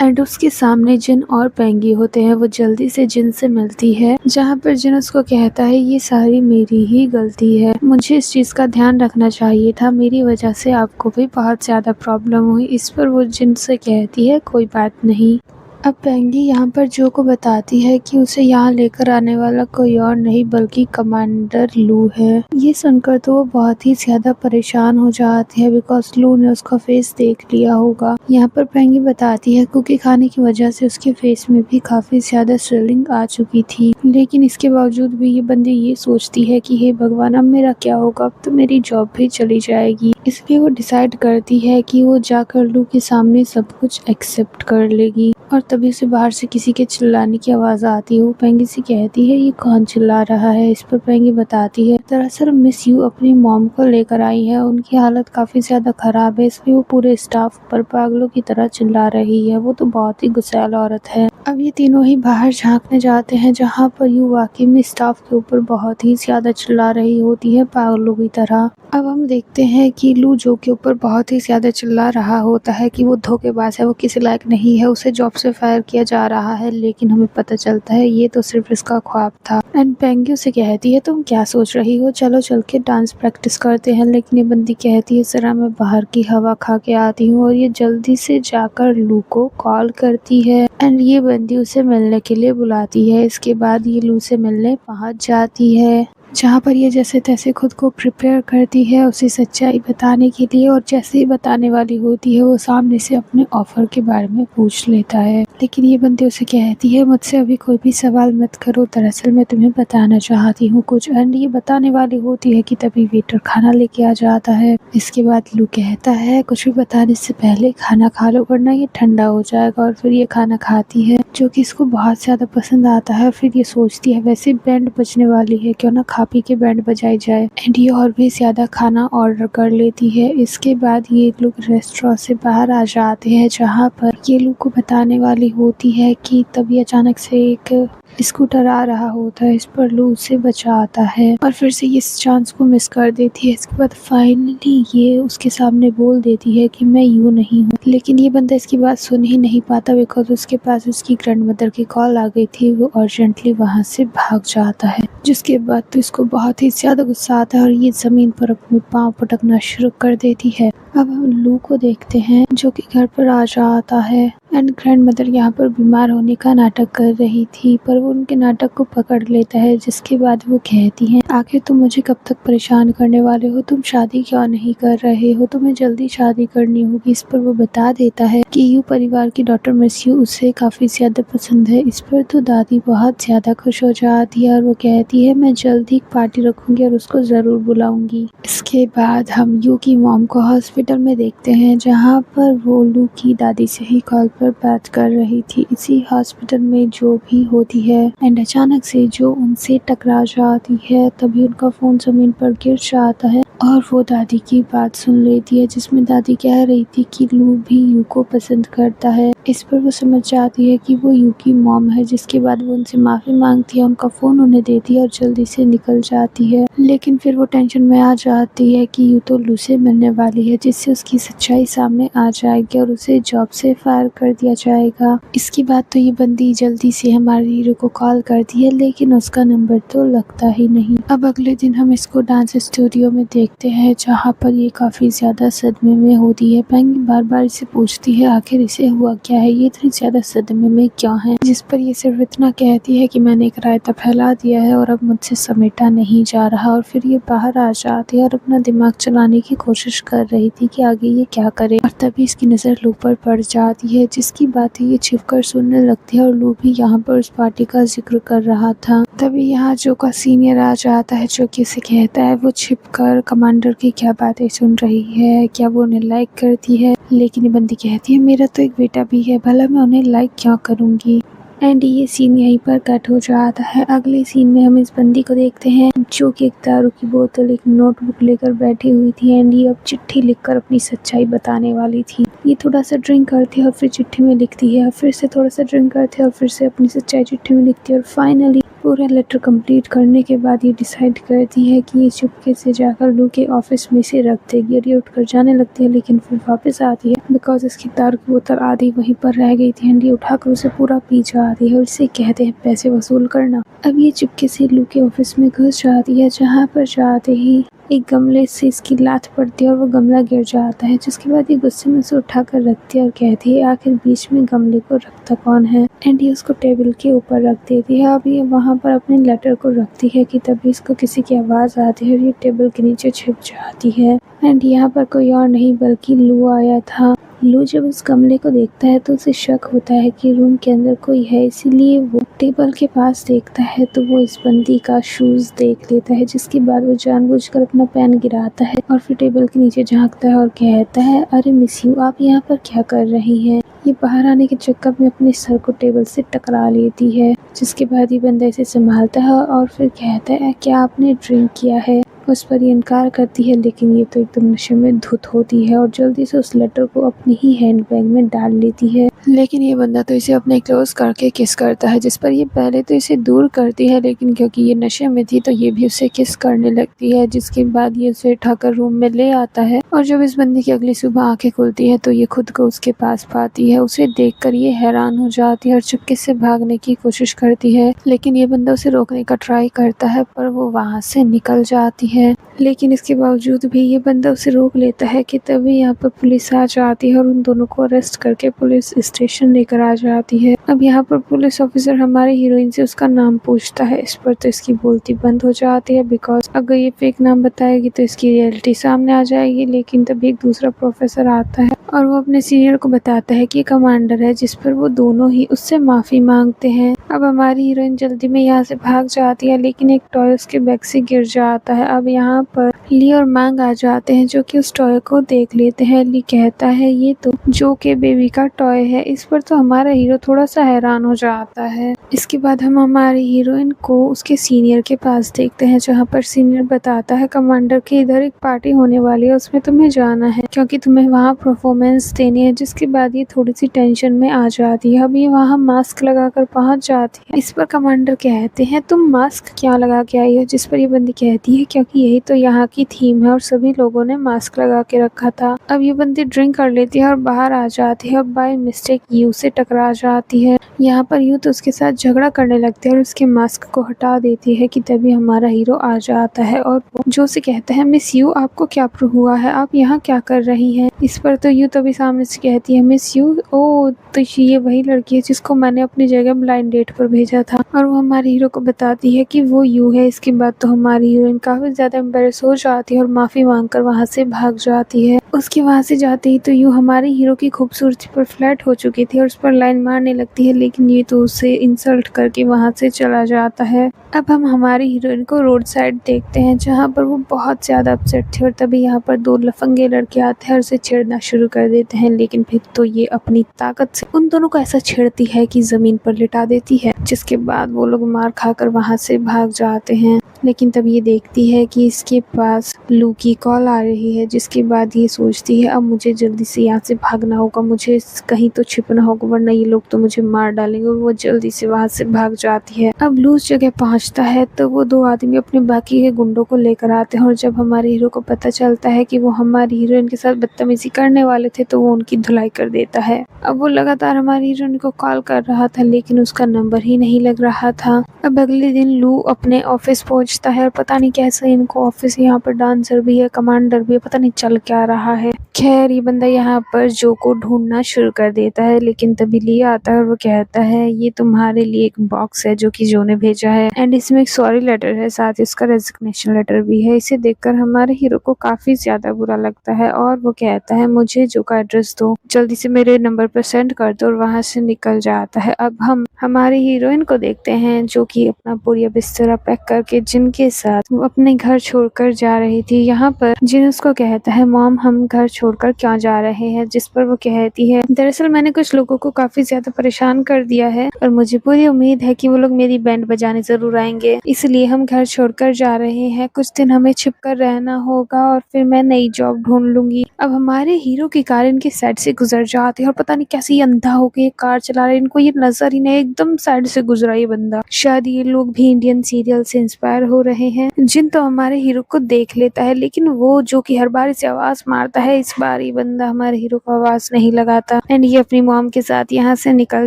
एंड उसके सामने जिन और पेंगी होते हैं। वो जल्दी से जिन से मिलती है, जहाँ पर जिन उसको कहता है ये सारी मेरी ही गलती है, मुझे इस चीज का ध्यान रखना चाहिए था, मेरी वजह से आपको भी बहुत ज्यादा प्रॉब्लम हुई। इस पर वो जिन से कहती है कोई बात नहीं। अब पेंगी यहाँ पर जो को बताती है कि उसे यहाँ लेकर आने वाला कोई और नहीं बल्कि कमांडर लू है। ये सुनकर तो वो बहुत ही ज्यादा परेशान हो जाती है बिकॉज लू ने उसका फेस देख लिया होगा। यहाँ पर पेंगी बताती है कुकी खाने की वजह से उसके फेस में भी काफी ज्यादा स्वेलिंग आ चुकी थी, लेकिन इसके बावजूद भी ये बंदी ये सोचती है कि हे भगवान अब मेरा क्या होगा, अब तो मेरी जॉब भी चली जाएगी। इसलिए वो डिसाइड करती है कि वो जाकर लू के सामने सब कुछ एक्सेप्ट कर लेगी। और तभी उसे बाहर से किसी के चिल्लाने की आवाज आती है। वो पेंगी से कहती है ये कौन चिल्ला रहा है। इस पर पेंगी बताती है दरअसल मिस यू अपनी मॉम को लेकर आई है, उनकी हालत काफी ज्यादा खराब है, इसलिए वो पूरे स्टाफ पर पागलों की तरह चिल्ला रही है। वो तो बहुत ही गुस्सैल औरत है। अब ये तीनों ही बाहर झांकने जाते हैं जहाँ पर यू वाकई में स्टाफ के ऊपर बहुत ही ज्यादा चिल्ला रही होती है पागलों की तरह। अब हम देखते हैं कि लू जो के ऊपर बहुत ही ज्यादा चिल्ला रहा होता है कि वो धोखेबाज है, वो किसी लायक नहीं है, उसे जॉब से फायर किया जा रहा है, लेकिन हमें पता चलता है ये तो सिर्फ इसका ख्वाब था। एंड पेंगी उसे कहती है तुम क्या सोच रही हो, चलो चल के डांस प्रैक्टिस करते हैं। लेकिन ये बंदी कहती है जरा मैं बाहर की हवा खा के आती हूँ, और ये जल्दी से जाकर लू को कॉल करती है एंड ये बंदी उसे मिलने के लिए बुलाती है। इसके बाद ये लू से मिलने पहुंच जाती है, जहाँ पर ये जैसे तैसे खुद को प्रिपेयर करती है उसे सच्चाई बताने के लिए, और जैसे ही बताने वाली होती है वो सामने से अपने ऑफर के बारे में पूछ लेता है। लेकिन ये बंदी उसे कहती है मुझसे अभी कोई भी सवाल मत करो, दरअसल मैं तुम्हें बताना चाहती हूँ कुछ। एंड ये बताने वाली होती है कि तभी वेटर खाना लेके आ जाता है। इसके बाद लू कहता है कुछ भी बताने से पहले खाना खा लो वरना ये ठंडा हो जाएगा, और फिर ये खाना खाती है जो कि इसको बहुत ज्यादा पसंद आता है। फिर ये सोचती है वैसे बैंड बजने वाली है, क्यों ना खा पी के बैंड बजाई जाए। एंड ये और भी ज्यादा खाना ऑर्डर कर लेती है। इसके बाद ये लोग रेस्टोरेंट से बाहर आ जाते हैं, जहाँ पर ये लोग को बताने वाली होती है कि तभी अचानक से एक स्कूटर आ रहा होता है। इस पर लू उसे बचाता है और फिर से ये इस चांस को मिस कर देती है। इसके बाद फाइनली ये उसके सामने बोल देती है कि मैं यू नहीं हूँ, लेकिन ये बंदा इसकी बात सुन ही नहीं पाता बिकॉज उसके पास उसकी ग्रैंडमदर की कॉल आ गई थी। वो अर्जेंटली वहाँ से भाग जाता है, जिसके बाद तो इसको बहुत ही ज्यादा गुस्सा आता है और ये जमीन पर अपने पाँव पटकना शुरू कर देती है। अब हम लू को देखते हैं जो कि घर पर आ जाता है एंड ग्रैंड मदर यहाँ पर बीमार होने का नाटक कर रही थी, पर वो उनके नाटक को पकड़ लेता है, जिसके बाद वो कहती हैं, आखिर तुम मुझे कब तक परेशान करने वाले हो, तुम शादी क्यों नहीं कर रहे हो, तुम्हें जल्दी शादी करनी होगी। इस पर वो बता देता है कि यू परिवार की डॉटर मिस यू उसे काफी ज्यादा पसंद है। इस पर तो दादी बहुत ज्यादा खुश हो जाती है और वो कहती है, मैं जल्द ही पार्टी रखूंगी और उसको जरूर बुलाऊंगी। इसके बाद हम यू की मॉम को हॉस्पिटल में देखते हैं, जहाँ पर वो लू की दादी से ही कॉल पर बात कर रही थी। इसी हॉस्पिटल में जो भी होती है एंड अचानक से जो उनसे टकरा जाती है, तभी उनका फोन जमीन पर गिर जाता है और वो दादी की बात सुन लेती है, जिसमें दादी कह रही थी कि लू भी यू को पसंद करता है। इस पर वो समझ जाती है कि वो यू की मॉम है, जिसके बाद वो उनसे माफी मांगती है, उनका फोन उन्हें देती है और जल्दी से निकल जाती है। लेकिन फिर वो टेंशन में आ जाती है कि यू तो लू से मिलने वाली है, जिससे उसकी सच्चाई सामने आ जाएगी और उसे जॉब से फायर कर दिया जाएगा। इसके बाद तो ये बंदी जल्दी से हमारे हीरो को कॉल करती है, लेकिन उसका नंबर तो लगता ही नहीं। अब अगले दिन हम इसको डांस स्टूडियो में देखते हैं, जहाँ पर ये काफी ज्यादा सदमे में होती है। पेंगी बार बार इसे पूछती है आखिर इसे हुआ क्या है, ये इतनी ज्यादा सदमे में क्यों है, जिस पर ये सिर्फ इतना कहती है कि मैंने एक रायता फैला दिया है और अब मुझसे समेटा नहीं जा रहा। और फिर ये बाहर आ जाती है और अपना दिमाग चलाने की कोशिश कर रही थी कि आगे ये क्या करे, और तभी इसकी नजर लू पर पड़ जाती है, जिसकी बातें ये छिपकर सुनने लगती है। और लू भी यहाँ पर उस पार्टी का जिक्र कर रहा था। तभी यहाँ जो का सीनियर आ जाता है, जो कि उसे कहता है वो छिपकर कमांडर की क्या बातें सुन रही है, क्या वो उन्हें लाइक करती है। लेकिन ये बंदी कहती है, मेरा तो एक बेटा भी है, भला मैं उन्हें लाइक क्यों करूंगी। एंड ये सीन यहीं पर कट हो जाता है। अगले सीन में हम इस बंदी को देखते हैं, जो कि एक दारू की बोतल, एक नोटबुक लेकर बैठी हुई थी एंड ये अब चिट्ठी लिखकर अपनी सच्चाई बताने वाली थी। ये थोड़ा सा ड्रिंक करती है और फिर चिट्ठी में लिखती है, फिर से थोड़ा सा ड्रिंक करती है और फिर से अपनी सच्चाई चिट्ठी में लिखती है, और फाइनली पूरा लेटर कंप्लीट करने के बाद ये डिसाइड करती है कि ये चुपके से जाकर लू के ऑफिस में से रख देगी। और ये उठकर जाने लगती है, लेकिन फिर वापस आती है बिकॉज इसकी दारू की बोतल आधी वहीं पर रह गई थी एंड ये उठाकर उसे पूरा पी जाती है और इसे कहते हैं पैसे वसूल करना। अब ये चुपके से लू के ऑफिस में घुस जाती है, जहाँ पर जाते ही एक गमले से इसकी लात पड़ती है और वो गमला गिर जाता है, जिसके बाद ये गुस्से में उसे उठाकर रखती है और कहती है आखिर बीच में गमले को रखता कौन है। एंड ये उसको टेबल के ऊपर रख देती है। अब ये वहाँ पर अपने लेटर को रखती है कि तभी इसको किसी की आवाज़ आती है और ये टेबल के नीचे छिप जाती है। एंड यहाँ पर कोई और नहीं बल्कि लू आया था। लू जब उस गमले को देखता है तो उसे शक होता है कि रूम के अंदर कोई है, इसीलिए वो टेबल के पास देखता है तो वो इस बंदी का शूज देख लेता है, जिसके बाद वो जानबूझकर अपना पेन गिराता है और फिर टेबल के नीचे झांकता है और कहता है, अरे मिस यू, आप यहाँ पर क्या कर रही हैं। ये बाहर आने के चक्कर में अपने सर को टेबल से टकरा लेती है, जिसके बाद ये बंदा इसे संभालता है और फिर कहता है, क्या आपने ड्रिंक किया है। उस पर ये इनकार करती है, लेकिन ये तो एकदम नशे में धुत होती है और जल्दी से उस लेटर को अपनी ही हैंडबैग में डाल लेती है। लेकिन ये बंदा तो इसे अपने क्लोज करके किस करता है, जिस पर ये पहले तो इसे दूर करती है, लेकिन क्योंकि ये नशे में थी तो ये भी उसे किस करने लगती है, जिसके बाद ये उसे उठाकर रूम में ले आता है। और जब इस बंदी की अगली सुबह आंखें खुलती है तो ये खुद को उसके पास पाती है। उसे देखकर ये हैरान हो जाती है और चुपके से भागने की कोशिश करती है, लेकिन ये बंदा उसे रोकने का ट्राई करता है, पर वो वहाँ से निकल जाती है। लेकिन इसके बावजूद भी ये बंदा उसे रोक लेता है कि तभी यहाँ पर पुलिस आ जाती है और उन दोनों को अरेस्ट करके पुलिस स्टेशन लेकर आ जाती है। अब यहाँ पर पुलिस ऑफिसर हमारे हीरोइन से उसका नाम पूछता है। इस पर तो इसकी बोलती बंद हो जाती है, बिकॉज अगर ये फेक नाम बताएगी तो इसकी रियलिटी सामने आ जाएगी। लेकिन तभी एक दूसरा प्रोफेसर आता है और वो अपने सीनियर को बताता है कि कमांडर है, जिस पर वो दोनों ही उससे माफी मांगते हैं। अब हमारी हीरोइन जल्दी में यहाँ से भाग जाती है, लेकिन एक टॉय उसके बैग से गिर जाता है। अब यहाँ पर ली और मांग आ जाते हैं, जो कि उस टॉय को देख लेते हैं। ली कहता है, ये तो जो के बेबी का टॉय है। इस पर तो हमारा हीरो थोड़ा सा हैरान हो जाता है। इसके बाद हम हमारी हीरोइन को उसके सीनियर के पास देखते हैं, जहाँ पर सीनियर बताता है कमांडर के इधर एक पार्टी होने वाली है, उसमें तुम्हें जाना है क्योंकि तुम्हें वहाँ परफॉर्मेंस देनी है। जिसके बाद ये थोड़ी सी टेंशन में आ जाती है। अब ये वहाँ मास्क लगाकर पहुँच जाती है। इस पर कमांडर कहते हैं, तुम मास्क क्या लगा के आई हो, जिस पर ये बंदी कहती है, क्योंकि यही तो यहाँ की थीम है और सभी लोगों ने मास्क लगा के रखा था। अब ये बंदी ड्रिंक कर लेती है और बाहर आ जाती है और बाय मिस्टेक यू से टकरा जाती है। यहाँ पर यू तो उसके साथ झगड़ा करने लगती है और उसके मास्क को हटा देती है कि तभी हमारा हीरो आ जाता है और वो जो से कहता है, मिस यू आपको क्या हुआ है, आप यहाँ क्या कर रही हैं? इस पर तो यू तभी सामने से कहती है, मिस यू, ओ तो ये वही लड़की है जिसको मैंने अपनी जगह ब्लाइंड डेट पर भेजा था। और वो हमारे हीरो को बताती है कि वो यू है। इसके बाद तो हमारी हीरोइन काफी ज्यादा एम्बेरस हो जाती है और माफी मांगकर वहाँ से भाग जाती है। उसके वहाँ से जाते ही तो यू हमारे हीरो की खूबसूरती पर फ्लैट हो चुकी थी और उस पर लाइन मारने लगती है, लेकिन ये तो उसे इंसल्ट करके वहाँ से चला जाता है। अब हम हमारी हीरोइन को रोड साइड देखते हैं जहाँ पर वो बहुत ज्यादा अपसेट थी और तभी यहाँ पर दो लफंगे लड़के आते हैं और उसे छेड़ना शुरू कर देते हैं, लेकिन फिर तो ये अपनी ताकत से उन दोनों को ऐसा छेड़ती है कि जमीन पर लिटा देती है, जिसके बाद वो लोग मार खाकर वहाँ से भाग जाते हैं। लेकिन तब ये देखती है कि इसके पास लू की कॉल आ रही है, जिसके बाद ये सोचती है अब मुझे जल्दी से यहाँ से भागना होगा, मुझे कहीं तो छिपना होगा वरना ये लोग तो मुझे मार डालेंगे। और वो जल्दी से वहाँ से भाग जाती है। अब लू उस जगह पहुँचता है तो वो दो आदमी अपने बाकी के गुंडों को लेकर आते हैं और जब हमारे हीरो को पता चलता है कि वो हमारी हीरोइन के साथ बदतमीजी करने वाले थे तो वो उनकी धुलाई कर देता है। अब वो लगातार हमारी हीरोइन को कॉल कर रहा था लेकिन उसका नंबर ही नहीं लग रहा था। अब अगले दिन लू अपने ऑफिस पहुंचता है और पता नहीं कैसे इनको ऑफिस यहाँ पर डांसर भी है, कमांडर भी है, पता नहीं चल क्या रहा है। खैर ये बंदा यहाँ पर जो को ढूंढना शुरू कर देता है, लेकिन तभी लियो आता है और वो कहता है ये तुम्हारे लिए एक बॉक्स है जो कि जो ने भेजा है एंड इसमें एक सॉरी लेटर है, साथ ही उसका रेजिग्नेशन लेटर भी है। इसे देखकर हमारे हीरो को काफी ज्यादा बुरा लगता है और वो कहता है मुझे जो का एड्रेस दो, जल्दी से मेरे नंबर पर सेंड कर दो और वहाँ से निकल जाता है। अब हम हमारी हीरोइन को देखते हैं जो कि अपना पूरा बिस्तरा पैक करके जिनके साथ वो अपने घर छोड़कर जा रही थी। यहाँ पर जिन उसको कहता है मॉम हम घर छोड़कर क्यों जा रहे हैं, जिस पर वो कहती है दरअसल मैंने कुछ लोगों को काफी ज्यादा परेशान कर दिया है और मुझे पूरी उम्मीद है कि वो लोग मेरी बैंड बजाने जरूर आएंगे, इसलिए हम घर छोड़कर जा रहे हैं। कुछ दिन हमें छिप कर रहना होगा और फिर मैं नई जॉब ढूंढ लूंगी। अब हमारे हीरो की कार इनके साइड से गुजर जाती है और पता नहीं कैसे ये अंधा होके कार चला रहा है, इनको ये नजर ही नहीं, एकदम साइड से गुजरा ये बंदा। शायद ये लोग भी इंडियन सीरियल से इंस्पायर हो रहे हैं। जिन तो हमारे हीरो को देख लेता है लेकिन वो जो कि हर बार इसे आवाज मारता है, इस बार ये बंदा हमारे हीरो को आवाज नहीं लगाता एंड ये अपनी मॉम के साथ यहाँ से निकल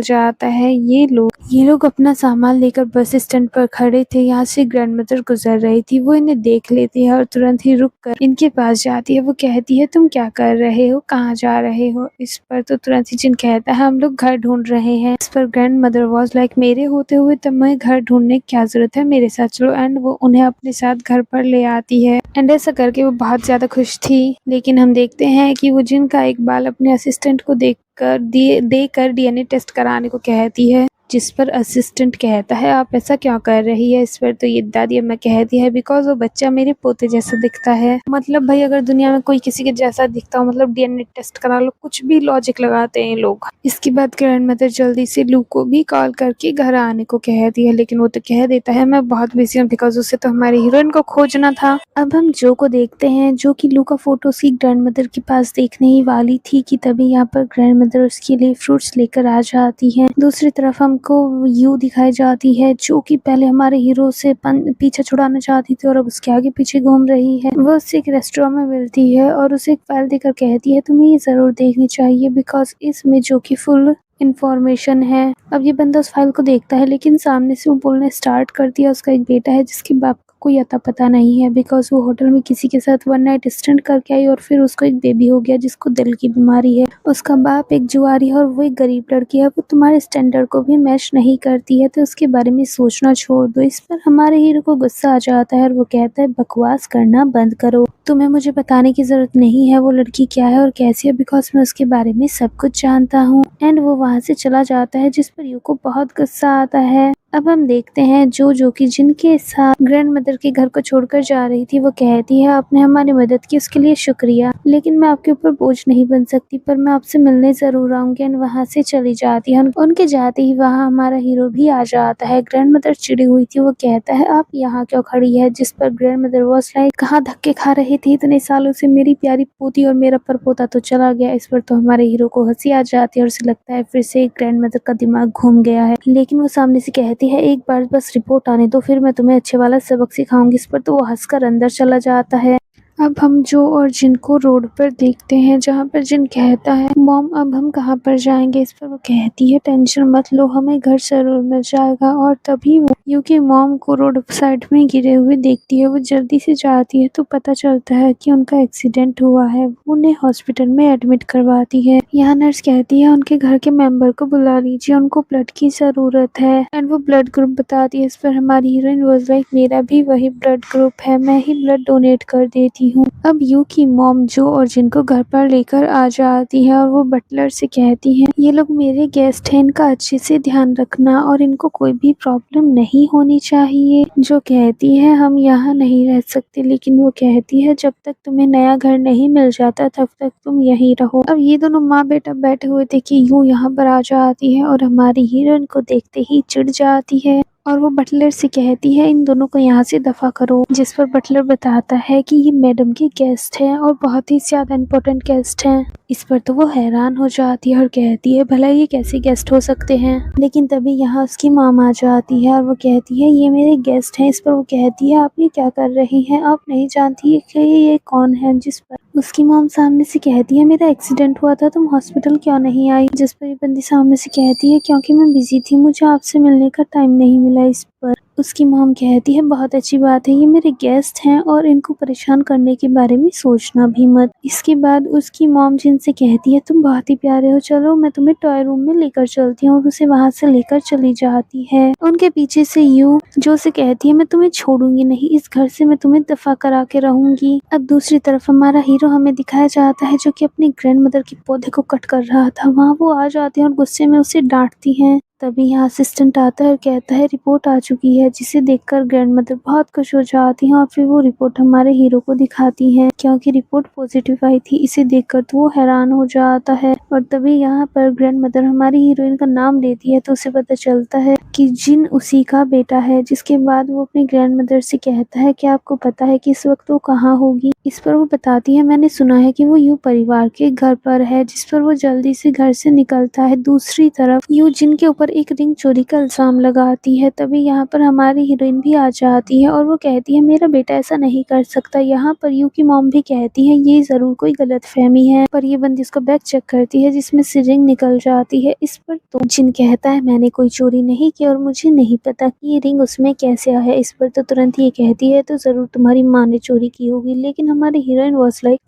जाता है। ये लोग अपना सामान लेकर बस स्टैंड पर खड़े थे। यहाँ से ग्रैंडमदर गुजर रही थी, वो इन्हें देख लेती है और तुरंत ही रुक कर इनके पास जाती है। वो कहती है तुम क्या कर रहे हो, कहाँ जा रहे हो? इस पर तो तुरंत ही जिन कहता है हम लोग घर ढूंढ रहे हैं। इस पर ग्रैंड मदर वॉज लाइक मेरे होते हुए तुम्हें घर ढूंढने की क्या जरूरत है, मेरे साथ चलो। एंड वो उन्हें अपने साथ घर पर ले आती है एंड ऐसा करके वो बहुत ज्यादा खुश थी। लेकिन हम देखते हैं कि वो जिनका एक बाल अपने असिस्टेंट को देकर डीएनए टेस्ट कराने को कहती है, जिस पर असिस्टेंट कहता है आप ऐसा क्यों कर रही है? इस पर तो ये दादी अम्मा कहती है बिकॉज वो बच्चा मेरे पोते जैसा दिखता है। मतलब भाई अगर दुनिया में कोई किसी के जैसा दिखता हो मतलब डीएनए टेस्ट करा लो, कुछ भी लॉजिक लगाते हैं लोग। इसके बाद ग्रैंड मदर जल्दी से लू को भी कॉल करके घर आने को कहती है, लेकिन वो तो कह देता है मैं बहुत बिजी हूँ बिकॉज उसे तो हमारी हीरोइन को खोजना था। अब हम जो को देखते हैं जो कि लू का फोटो उसकी ग्रैंड मदर के पास देखने ही वाली थी कि तभी यहाँ पर ग्रैंड मदर उसके लिए फ्रूट्स लेकर आ जाती है। दूसरी तरफ हमको यू दिखाई जाती है जो कि पहले हमारे हीरो से पीछा छुड़ाना चाहती थी और अब उसके आगे पीछे घूम रही है। वो उससे एक रेस्टोरेंट में मिलती है और उसे एक फाइल देकर कहती है तुम्हें ये जरूर देखनी चाहिए बिकॉज इसमें जो कि फुल इंफॉर्मेशन है। अब ये बंदा उस फाइल को देखता है लेकिन सामने से वो बोलने स्टार्ट कर दिया उसका एक बेटा है जिसके बाप का कोई अता पता नहीं है बिकॉज वो होटल में किसी के साथ वन नाइट स्टैंड करके आई और फिर उसको एक बेबी हो गया जिसको दिल की बीमारी है। उसका बाप एक जुआरी है और वो एक गरीब लड़की है, वो तुम्हारे स्टैंडर्ड को भी मैच नहीं करती है तो उसके बारे में सोचना छोड़ दो। इस पर हमारे हीरो को गुस्सा आ जाता है और वो कहता है बकवास करना बंद करो, तुम्हें मुझे बताने की जरूरत नहीं है वो लड़की क्या है और कैसी है बिकॉज मैं उसके बारे में सब कुछ जानता हूँ। एंड वो वहाँ से चला जाता है जिस पर यू को बहुत गुस्सा आता है। अब हम देखते हैं जो कि जिनके साथ ग्रैंड मदर के घर को छोड़कर जा रही थी वो कहती है आपने हमारी मदद की उसके लिए शुक्रिया, लेकिन मैं आपके ऊपर बोझ नहीं बन सकती पर मैं आपसे मिलने जरूर आऊंगी। एंड वहाँ से चली जाती है। उनके जाते ही वहाँ हमारा हीरो भी आ जाता है। ग्रैंड मदर चिड़ी हुई थी, वो कहता है आप यहाँ क्यों खड़ी है, जिस पर ग्रैंड मदर वॉज लाइक कहाँ धक्के खा रहे रहे थे इतने सालों से, मेरी प्यारी पोती और मेरा परपोता तो चला गया। इस पर तो हमारे हीरो को हंसी आ जाती है और उसे लगता है फिर से ग्रैंड मदर का दिमाग घूम गया है। लेकिन वो सामने से कहती है एक बार बस रिपोर्ट आने दो, फिर मैं तुम्हें अच्छे वाला सबक सिखाऊंगी। इस पर तो वो हंसकर अंदर चला जाता है। अब हम जो और जिन को रोड पर देखते हैं, जहाँ पर जिन कहता है मॉम अब हम कहाँ पर जाएंगे। इस पर वो कहती है टेंशन मत लो, हमें घर जरूर मिल जाएगा। और तभी वो यू की मॉम को रोड साइड में गिरे हुए देखती है। वो जल्दी से जाती है तो पता चलता है कि उनका एक्सीडेंट हुआ है। वो उन्हें हॉस्पिटल में एडमिट करवाती है। यहाँ नर्स कहती है उनके घर के मेंबर को बुला लीजिए, उनको ब्लड की जरूरत है। एंड वो ब्लड ग्रुप बताती है। इस पर हमारी हीरोइन वाज लाइक मेरा भी वही ब्लड ग्रुप है, मैं ही ब्लड डोनेट कर देती हूँ। अब यू की मॉम जो और जिनको घर पर लेकर आ जाती है और वो बटलर से कहती है ये लोग मेरे गेस्ट हैं, इनका अच्छे से ध्यान रखना और इनको कोई भी प्रॉब्लम नहीं होनी चाहिए। जो कहती है हम यहाँ नहीं रह सकते, लेकिन वो कहती है जब तक तुम्हें नया घर नहीं मिल जाता तब तक तुम यहीं रहो। अब ये दोनों माँ बेटा बैठे हुए थे कि यूं यहाँ पर आ जाती है और हमारी हीरोइन को देखते ही चिढ़ जाती है और वो बटलर से कहती है इन दोनों को यहाँ से दफा करो। जिस पर बटलर बताता है कि ये मैडम के गेस्ट हैं और बहुत ही ज्यादा इम्पोर्टेंट गेस्ट हैं। इस पर तो वो हैरान हो जाती है और कहती है भला ये कैसे गेस्ट हो सकते हैं। लेकिन तभी यहाँ उसकी मॉम आ जाती है और वो कहती है ये मेरे गेस्ट हैं। इस पर वो कहती है आप ये क्या कर रही हैं, आप नहीं जानती कि ये कौन है। जिस पर उसकी मॉम सामने से कहती है मेरा एक्सीडेंट हुआ था, तुम हॉस्पिटल क्यों नहीं आई। जिस पर ये बंदी सामने से कहती है क्योंकि मैं बिजी थी, मुझे आपसे मिलने का टाइम नहीं मिला। इस पर उसकी मॉम कहती है बहुत अच्छी बात है, ये मेरे गेस्ट हैं और इनको परेशान करने के बारे में सोचना भी मत। इसके बाद उसकी मॉम जिनसे कहती है तुम बहुत ही प्यारे हो, चलो मैं तुम्हें टॉय रूम में लेकर चलती हूँ और उसे वहाँ से लेकर चली जाती है। उनके पीछे से यू जो से कहती है मैं तुम्हें छोड़ूंगी नहीं, इस घर से मैं तुम्हें दफा करा के रहूंगी। अब दूसरी तरफ हमारा हीरो हमें दिखाया जाता है जो कि अपनी ग्रैंड मदर के पौधे को कट कर रहा था। वहाँ वो आ जाती है और गुस्से में उसे डांटती है। तभी यहाँ असिस्टेंट आता है और कहता है रिपोर्ट आ चुकी है, जिसे देखकर ग्रैंड मदर बहुत खुश हो जाती है और फिर वो रिपोर्ट हमारे हीरो को दिखाती है क्योंकि रिपोर्ट पॉजिटिव आई थी। इसे देखकर तो वो हैरान हो जाता है और तभी यहाँ पर ग्रैंड मदर हमारी हीरोइन का नाम लेती है तो उसे पता चलता है कि जिन उसी का बेटा है। जिसके बाद वो अपनी ग्रैंड मदर से कहता है कि आपको पता है कि इस वक्त वो कहाँ होगी। इस पर वो बताती है मैंने सुना है कि वो यू परिवार के घर पर है। जिस पर वो जल्दी से घर से निकलता है। दूसरी तरफ यू जिनके ऊपर एक रिंग चोरी का इल्जाम लगाती है। तभी यहाँ पर हमारी हीरोइन भी आ जाती है और वो कहती है मेरा बेटा ऐसा नहीं कर सकता। यहाँ पर यू की मॉम भी कहती है ये जरूर कोई गलतफहमी है, पर ये बंदी इसको बैग चेक करती है जिसमें से रिंग निकल जाती है। इस पर तो जिन कहता है मैंने कोई चोरी नहीं की और मुझे नहीं पता कि ये रिंग उसमें कैसे आया। इस पर तो तुरंत ये कहती है तो जरूर तुम्हारी माँ ने चोरी की होगी। लेकिन हमारी हीरोइन वाज लाइक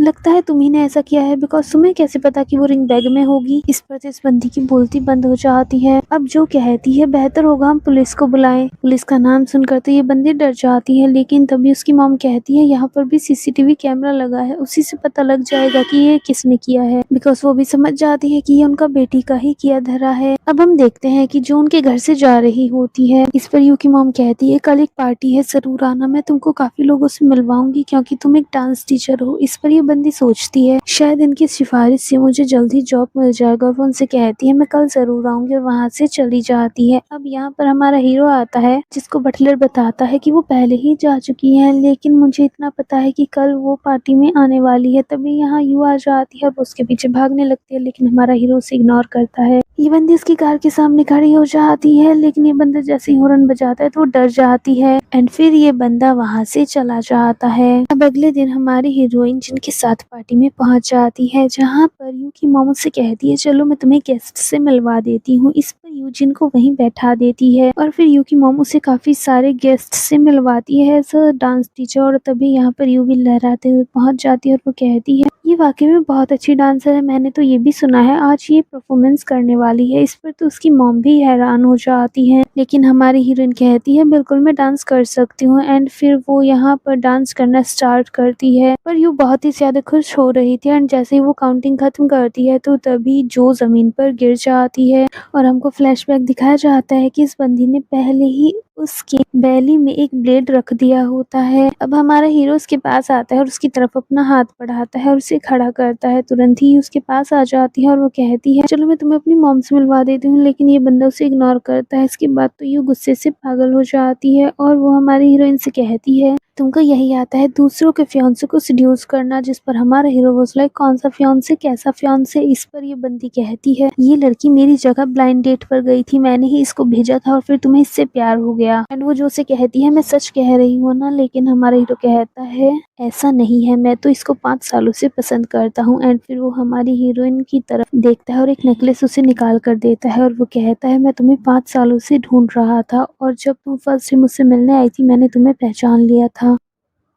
लगता है तुम्ही ने ऐसा किया है, बिकॉज तुम्हें कैसे पता कि वो रिंग बैग में होगी। इस पर तो इस बंदी की बोलती बंद हो जाती है। अब जो कहती है बेहतर होगा हम पुलिस को बुलाएं। पुलिस का नाम सुनकर तो ये बंदी डर जाती है। लेकिन तभी उसकी मॉम कहती है यहाँ पर भी सीसीटीवी कैमरा लगा है, उसी से पता लग जाएगा कि ये किसने किया है। बिकॉज वो भी समझ जाती है कि ये उनका बेटी का ही किया धरा है। अब हम देखते हैं कि जो उनके घर से जा रही होती है। इस पर यू की मॉम कहती है कल एक पार्टी है, जरूर आना, मैं तुमको काफी लोगों से मिलवाऊंगी क्योंकि तुम एक डांस टीचर हो। इस पर बंदी सोचती है शायद इनकी सिफारिश से मुझे जल्दी जॉब मिल जाएगा और वो उनसे कहती है मैं कल जरूर आऊंगी और वहाँ से चली जाती है। अब यहाँ पर हमारा हीरो आता है जिसको बटलर बताता है कि वो पहले ही जा चुकी है, लेकिन मुझे इतना पता है कि कल वो पार्टी में आने वाली है। तभी यहाँ यू आ जाती है और उसके पीछे भागने लगती है, लेकिन हमारा हीरो उसे इग्नोर करता है। ये बंदी उसकी कार के सामने खड़ी हो जाती है, लेकिन ये बंदा जैसे ही हॉर्न बजाता है तो वो डर जाती है एंड फिर ये बंदा वहाँ से चला जाता है। अब अगले दिन हमारी हीरोइन जिनके साथ पार्टी में पहुंच जाती है, जहाँ पर यू की मॉम से कहती है चलो मैं तुम्हें गेस्ट से मिलवा देती हूँ। इस पर यूजिन को वहीं बैठा देती है और फिर यू की मॉम उसे काफी सारे गेस्ट से मिलवाती है एज अ डांस टीचर। और तभी यहाँ पर यू भी लहराते हुए पहुंच जाती है और वो कहती है ये वाकई में बहुत अच्छी डांसर है, मैंने तो ये भी सुना है आज ये परफॉर्मेंस करने वाली है। इस पर तो उसकी मॉम भी हैरान हो जाती है, लेकिन हमारी हीरोइन कहती है बिल्कुल मैं डांस कर सकती हूँ एंड फिर वो यहाँ पर डांस करना स्टार्ट करती है। पर यू बहुत ही ज्यादा खुश हो रही थी एंड जैसे ही वो काउंटिंग खत्म करती है तो तभी जो जमीन पर गिर जाती है और हमको फ्लैशबैक दिखाया जाता है कि इस बंदी ने पहले ही उसके बैली में एक ब्लेड रख दिया होता है। अब हमारा हीरो उसके पास आता है और उसकी तरफ अपना हाथ बढ़ाता है और उसे खड़ा करता है। तुरंत ही उसके पास आ जाती है और वो कहती है चलो मैं तुम्हें अपनी मॉम से मिलवा देती हूँ, लेकिन ये बंदा उसे इग्नोर करता है। इसके बाद तो ये गुस्से से पागल हो जाती है और वो हमारी हीरोइन से कहती है तुमको यही आता है दूसरों के फियांसे को सेड्यूस करना, जिस पर हमारा हीरो वाज लाइक कौन सा फियांसे, कैसा फियांसे। इस पर ये बंदी कहती है ये लड़की मेरी जगह ब्लाइंड डेट पर गई थी, मैंने ही इसको भेजा था और फिर तुम्हें इससे प्यार हो गया। एंड वो जो उसे कहती है मैं सच कह रही हूँ ना, लेकिन हमारा हीरो कहता है ऐसा नहीं है, मैं तो इसको 5 सालों से पसंद करता हूँ। एंड फिर वो हमारी हीरोइन की तरफ देखता है और एक नेकलेस उसे निकाल कर देता है और वो कहता है मैं तुम्हें 5 सालों से ढूंढ रहा था और जब तुम फर्स्ट टाइम मुझसे मिलने आई थी मैंने तुम्हें पहचान लिया था।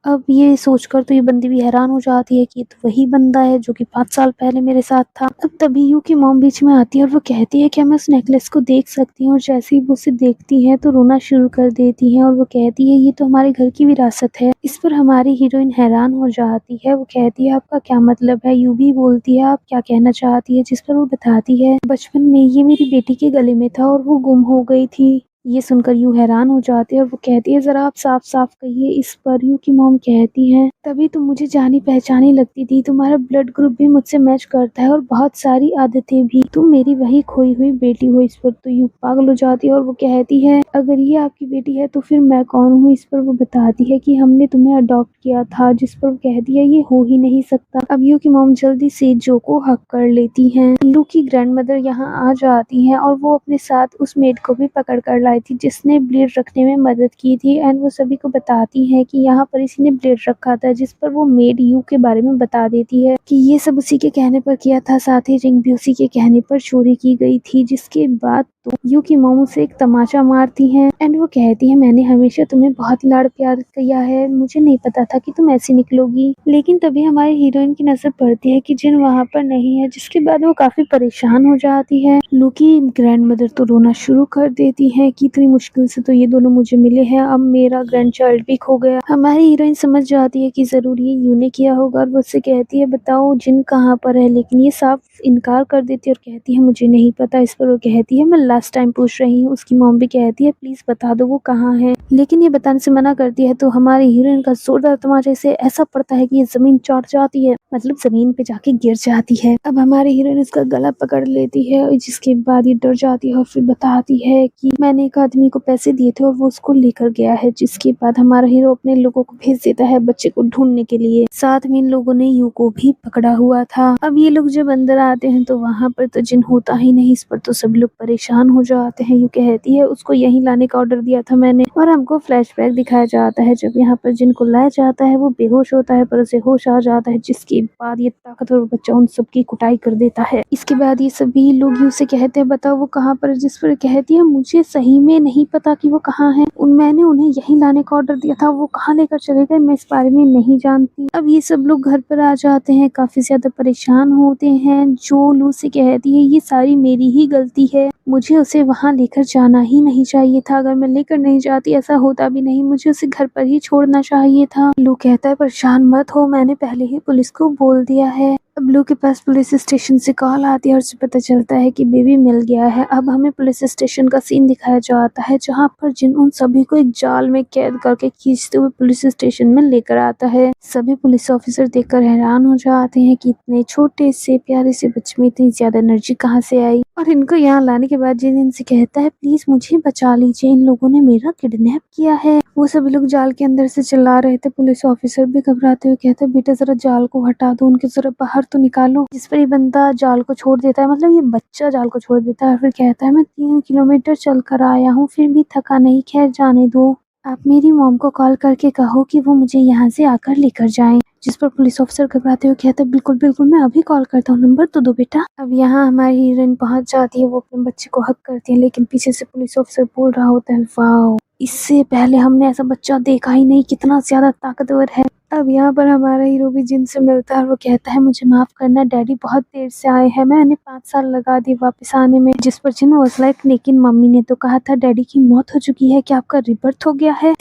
अब ये सोचकर तो ये बंदी भी हैरान हो जाती है कि ये तो वही बंदा है जो कि 5 साल पहले मेरे साथ था। अब तभी यू की मॉम बीच में आती है और वो कहती है क्या मैं उस नेकलेस को देख सकती हूँ, और जैसे ही वो उसे देखती है तो रोना शुरू कर देती है और वो कहती है ये तो हमारे घर की विरासत है। इस पर हमारी हीरोइन हैरान हो जाती है। वो कहती है आपका क्या मतलब है, यू भी बोलती है आप क्या कहना चाहती है, जिस पर वो बताती है बचपन में ये मेरी बेटी के गले में था और वो गुम हो गई थी। ये सुनकर यूँ हैरान हो जाती है और वो कहती है ज़रा आप साफ-साफ कहिए। इस पर यूँ की मॉम कहती है तभी तुम मुझे जानी-पहचानी लगती थी, तुम्हारा ब्लड ग्रुप भी मुझसे मैच करता है और बहुत सारी आदतें भी, तुम मेरी वही खोई हुई बेटी हो। इस पर तो यूँ पागल हो जाती है और वो कहती है अगर ये आपकी बेटी है तो फिर मैं कौन हूँ। इस पर वो बताती है कि हमने तुम्हें अडॉप्ट किया था, जिस पर वो कहती है ये हो ही नहीं सकता। अब यूँ की मॉम जल्दी से जो को हक कर लेती हैं। लू की ग्रैंडमदर यहाँ आ जाती हैं और वो अपने साथ उस मेड को भी पकड़ कर लाई थी जिसने ब्लेड रखने में मदद की थी। एंड वो सभी को बताती है कि यहाँ पर इसी ने ब्लेड रखा था, जिस पर वो मेड यू के बारे में बता देती है कि ये सब उसी के कहने पर किया था, साथ ही रिंग भी उसी के कहने पर चोरी की गई थी। जिसके बाद तो यू की मॉम उसे एक तमाचा मारती है एंड वो कहती है मैंने हमेशा तुम्हें बहुत लाड़ प्यार किया है, मुझे नहीं पता था कि तुम ऐसी निकलोगी। लेकिन तभी हमारी हीरोइन की नजर पड़ती है कि जिन वहाँ पर नहीं है, जिसके बाद वो काफी परेशान हो जाती है। लू की ग्रैंडमदर तो रोना शुरू कर देती है कि इतनी मुश्किल से तो ये दोनों मुझे मिले हैं, अब मेरा ग्रैंड चाइल्ड भी खो गया। हमारी हीरोइन समझ जाती है कि जरूर ये यू ने किया होगा और वो उससे कहती है बताओ जिन कहाँ पर है, लेकिन ये साफ इनकार कर देती है और कहती है मुझे नहीं पता। इस पर वो कहती है मैं लास्ट टाइम पूछ रही हूँ। उसकी मॉम भी कहती है प्लीज बता दो वो कहाँ है, लेकिन ये बताने से मना करती है। तो हमारी हीरोइन का जोरदार तमाचे से ऐसा पड़ता है कि ये जमीन चौट जाती है, मतलब जमीन पे जाके गिर जाती है। अब हमारी हीरोइन इसका गला पकड़ लेती है, जिसके बाद ये डर जाती है और फिर बताती है कि मैंने एक आदमी को पैसे दिए थे और वो उसको लेकर गया है। जिसके बाद हमारा हीरो अपने लोगों को भेज देता है बच्चे को ढूंढने के लिए। साथ में इन लोगों ने यू को भी पकड़ा हुआ था। अब ये लोग जब अंदर आते हैं तो वहाँ पर तो जिन होता ही नहीं। इस पर तो सब लोग परेशान हो जाते हैं। यू कहती है उसको यहीं लाने का ऑर्डर दिया था मैंने, और हमको फ्लैशबैक दिखाया जाता है जब यहाँ पर जिन को लाया जाता है वो बेहोश होता है पर उसे होश आ जाता है। जिसके बाद ये ताकतवर बच्चा उन सबकी कुटाई कर देता है। इसके बाद ये सभी लोग यू से कहते हैं बताओ वो कहाँ पर है, जिस पर कहती है मुझे सही में नहीं पता कि वो कहाँ है, मैंने उन्हें यहीं लाने का ऑर्डर दिया था, वो कहाँ लेकर चले गए मैं इस बारे में नहीं जानती। अब ये सब लोग घर पर आ जाते हैं, काफी ज्यादा परेशान होते हैं। जो लू से कहती है ये सारी मेरी ही गलती है, मुझे उसे वहाँ लेकर जाना ही नहीं चाहिए था, अगर मैं लेकर नहीं जाती ऐसा होता भी नहीं, मुझे उसे घर पर ही छोड़ना चाहिए था। लू कहता है परेशान मत हो, मैंने पहले ही पुलिस को बोल दिया है। अब लू के पास पुलिस स्टेशन से कॉल आती है और उसे पता चलता है कि बेबी मिल गया है। अब हमें पुलिस स्टेशन का सीन दिखाया जाता है जहाँ पर जिन उन सभी को एक जाल में कैद करके खींचते हुए पुलिस स्टेशन में लेकर आता है। सभी पुलिस ऑफिसर देखकर हैरान हो जाते हैं कि इतने छोटे से प्यारे से बच्चे में इतनी ज्यादा एनर्जी कहाँ से आई। और इनको यहाँ लाने के बाद जिन इनसे कहता है प्लीज मुझे बचा लीजिए, इन लोगों ने मेरा किडनैप किया है। वो सभी लोग जाल के अंदर से चिल्ला रहे थे। पुलिस ऑफिसर भी घबराते हुए कहते हैं बेटा जरा जाल को हटा दो, उनके जरा बाहर तो निकालो। जिस पर ये बंदा जाल को छोड़ देता है, मतलब ये बच्चा जाल को छोड़ देता है, फिर कहता है मैं 3 किलोमीटर चल कर आया हूँ फिर भी थका नहीं, खैर जाने दो, आप मेरी मॉम को कॉल करके कहो कि वो मुझे यहाँ से आकर लेकर जाएं। जिस पर पुलिस ऑफिसर घबराते हुए कहता है बिल्कुल बिल्कुल मैं अभी कॉल करता हूँ, नंबर तो दो बेटा। अब यहाँ हमारी हीरोइन पहुंच जाती है, वो अपने बच्चे को हक करती है, लेकिन पीछे से पुलिस ऑफिसर बोल रहा होता है वाओ इससे पहले हमने ऐसा बच्चा देखा ही नहीं, कितना ज्यादा ताकतवर है। अब यहाँ पर हमारा हीरो भी जिन से मिलता है और वो कहता है मुझे माफ करना डैडी, बहुत देर से आए हैं, मैंने 5 साल लगा दिए वापस आने में। जिस पर जिन वाज लाइक लेकिन मम्मी ने तो कहा था डैडी की मौत हो चुकी है, क्या आपका रिबर्थ हो गया है।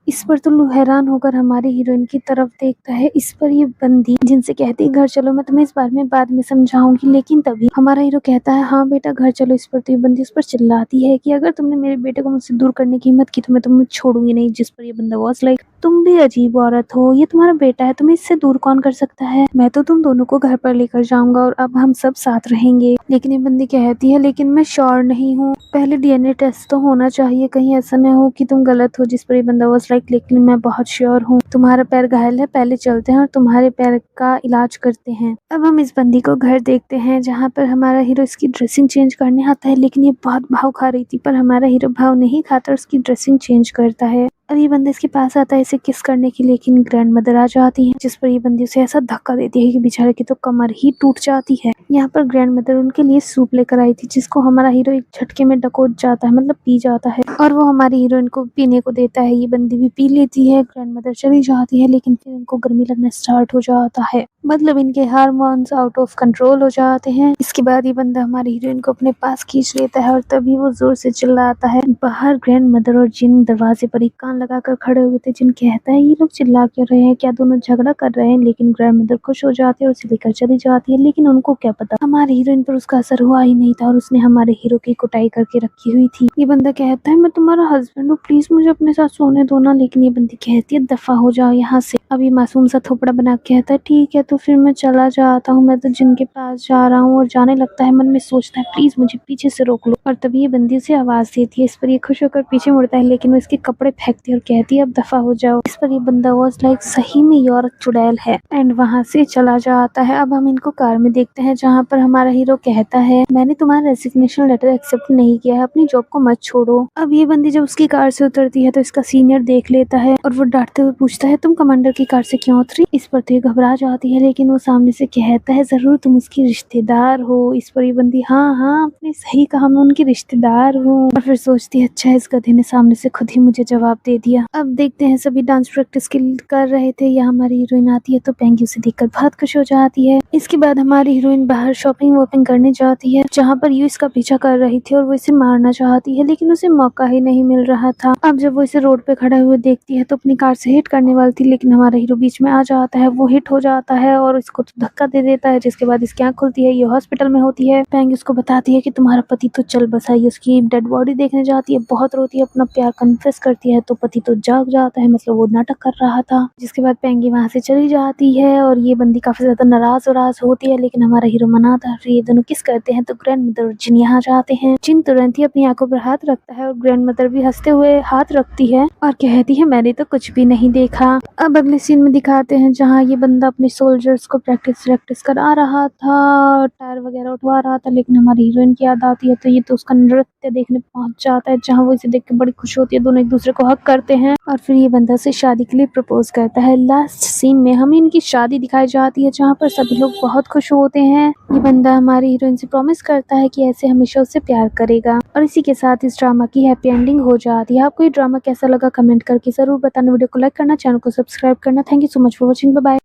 इस पर तो हैरान होकर हमारी हीरोइन की तरफ देखता है। इस पर ये बंदी जिनसे कहती है घर चलो, मैं तुम्हें इस बारे में बाद में समझाऊंगी। लेकिन तभी हमारा हीरो कहता है हाँ बेटा घर चलो। इस पर तो ये बंदी उस पर चिल्लाती है कि अगर तुमने मेरे बेटे को मुझसे दूर करने की हिम्मत की तो मैं तुम्हें छोड़ूंगी नहीं। जिस पर ये बंदा वॉज लाइक तुम भी अजीब औरत हो, ये तुम्हारा बेटा है, तुम्हें इससे दूर कौन कर सकता है। मैं तो तुम दोनों को घर पर लेकर जाऊंगा और अब हम सब साथ रहेंगे। लेकिन ये बंदी कहती है लेकिन मैं श्योर नहीं हूँ, पहले डीएनए टेस्ट तो होना चाहिए, कहीं ऐसा न हो कि तुम गलत हो। जिस पर ये बंदा वॉज लाइक लेकिन मैं बहुत श्योर हूँ, तुम्हारा पैर घायल है, पहले चलते हैं और तुम्हारे पैर का इलाज करते हैं। अब हम इस बंदी को घर देखते हैं जहाँ पर हमारा हीरो इसकी ड्रेसिंग चेंज करने आता है। लेकिन ये बहुत भाव खा रही थी पर हमारा हीरो भाव नहीं खाता और उसकी ड्रेसिंग चेंज करता है। अब ये बंदा इसके पास आता है इसे किस करने की, लेकिन ग्रैंड मदर आ जाती है जिस पर ये बंदी उसे ऐसा धक्का देती है कि बेचारे की तो कमर ही टूट जाती है। यहाँ पर ग्रैंड मदर उनके लिए सूप लेकर आई थी जिसको हमारा हीरो एक झटके में डकोच जाता है, मतलब पी जाता है और वो हमारी हीरोइन को पीने को देता है। ये बंदी भी पी लेती है, ग्रैंड मदर चली जाती है। लेकिन फिर इनको गर्मी लगना स्टार्ट हो जाता है, मतलब इनके हार्मोन्स आउट ऑफ कंट्रोल हो जाते हैं। इसके बाद ये बंदा हमारी हीरोइन को अपने पास खींच लेता है और तभी वो जोर से चिल्लाता है। बाहर ग्रैंड मदर और जिन दरवाजे पर एक कान लगाकर खड़े हुए थे। जिन कहता है ये लोग चिल्ला क्यों रहे हैं, क्या दोनों झगड़ा कर रहे हैं। लेकिन ग्रैंड मदर खुश हो जाती है और उसे लेकर चली जाती है। लेकिन उनको क्या पता हमारे हीरोइन पर उसका असर हुआ ही नहीं था और उसने हमारे हीरो की कुटाई करके रखी हुई थी। ये बंदा कहता है मैं तुम्हारा हस्बैंड हूँ, प्लीज मुझे अपने साथ सोने दो ना। लेकिन ये बंदी कहती है दफा हो जाओ यहाँ से। अब ये मासूम सा थोपड़ा बना के कहता है ठीक है तो फिर मैं चला जाता हूँ, मैं तो जिनके पास जा रहा हूँ। और जाने लगता है, मन में सोचता है प्लीज मुझे पीछे से रोक लो। और तभी ये बंदी उसे आवाज देती है। इस पर ये खुश होकर पीछे मुड़ता है लेकिन वो इसके कपड़े फेंकती है और कहती है अब दफा हो जाओ। इस पर ये बंदा वॉज लाइक सही में ये औरत चुड़ैल है एंड वहां से चला जाता है। अब हम इनको कार में देखते हैं जहाँ पर हमारा हीरो कहता है मैंने तुम्हारा रेजिग्नेशन लेटर एक्सेप्ट नहीं किया है, अपनी जॉब को मत छोड़ो। अब ये बंदी जब उसकी कार से उतरती है तो इसका सीनियर देख लेता है और वो डांटते हुए पूछता है तुम कमांडर की कार से क्यों उतरी। इस पर तो ये घबरा जाती है लेकिन वो सामने से कहता है जरूर तुम उसकी रिश्तेदार हो। इस पर ये बंदी हाँ हाँ आपने सही कहा, मैं उनकी रिश्तेदार हूँ। और फिर सोचती है अच्छा इस गधे ने सामने से खुद ही मुझे जवाब दे दिया। अब देखते हैं सभी डांस प्रैक्टिस कर रहे थे, यहाँ हमारी हीरोइन आती है तो पेंगी उसे देखकर बहुत खुश हो जाती है। इसके बाद हमारी हीरोइन बाहर शॉपिंग वॉपिंग करने जाती है जहाँ पर यू इसका पीछा कर रही थी और वो इसे मारना चाहती है लेकिन उसे मौका ही नहीं मिल रहा था। अब जब वो इसे रोड पे खड़े हुए देखती है तो अपनी कार से हिट करने वाली थी लेकिन हमारा हीरो बीच में आ जाता है, वो हिट हो जाता है और इसको तो धक्का दे देता है। जिसके बाद इसकी आंख खुलती है, ये हॉस्पिटल में होती है। पेंगी उसको बताती है कि तुम्हारा पति तो चल बसा। ये उसकी डेड बॉडी देखने जाती है, बहुत रोती है, अपना प्यार कन्फेस करती है तो पति तो जाग जाता है, मतलब वो नाटक कर रहा था। जिसके बाद पेंगी वहां से चली जाती है और ये बंदी काफी ज्यादा नाराज होती है लेकिन हमारा हीरो मनाता है। फिर ये दोनों किस करते हैं तो ग्रैंड मदर और जिन यहाँ जाते हैं। जिन तुरंत ही अपनी आंखों पर हाथ रखता है और ग्रैंड मदर भी हंसते हुए हाथ रखती है और कहती है मैंने तो कुछ भी नहीं देखा। अब अगले सीन में दिखाते हैं जहाँ ये बंदा अपने सोल्जर्स को प्रैक्टिस करा रहा था, टायर वगैरह उठवा रहा था। लेकिन हमारी हीरोइन की याद आती है तो ये तो उसका नृत्य देखने पहुंच जाता है जहाँ वो इसे देख के बड़ी खुश होती है। दोनों एक दूसरे को हक करते हैं और फिर ये बंदा से शादी के लिए प्रपोज करता है। लास्ट सीन में हमें इनकी शादी दिखाई जाती है जहाँ पर सभी लोग बहुत खुश होते हैं। ये बंदा हमारी हीरोइन से प्रॉमिस करता है कि ऐसे हमेशा उससे प्यार करेगा और इसी के साथ इस ड्रामा की हैप्पी एंडिंग हो जाती है। आपको ये ड्रामा कैसा लगा कमेंट करके जरूर बताना, वीडियो को लाइक करना, चैनल को सब्सक्राइब करना। Thank you so much for watching, bye bye.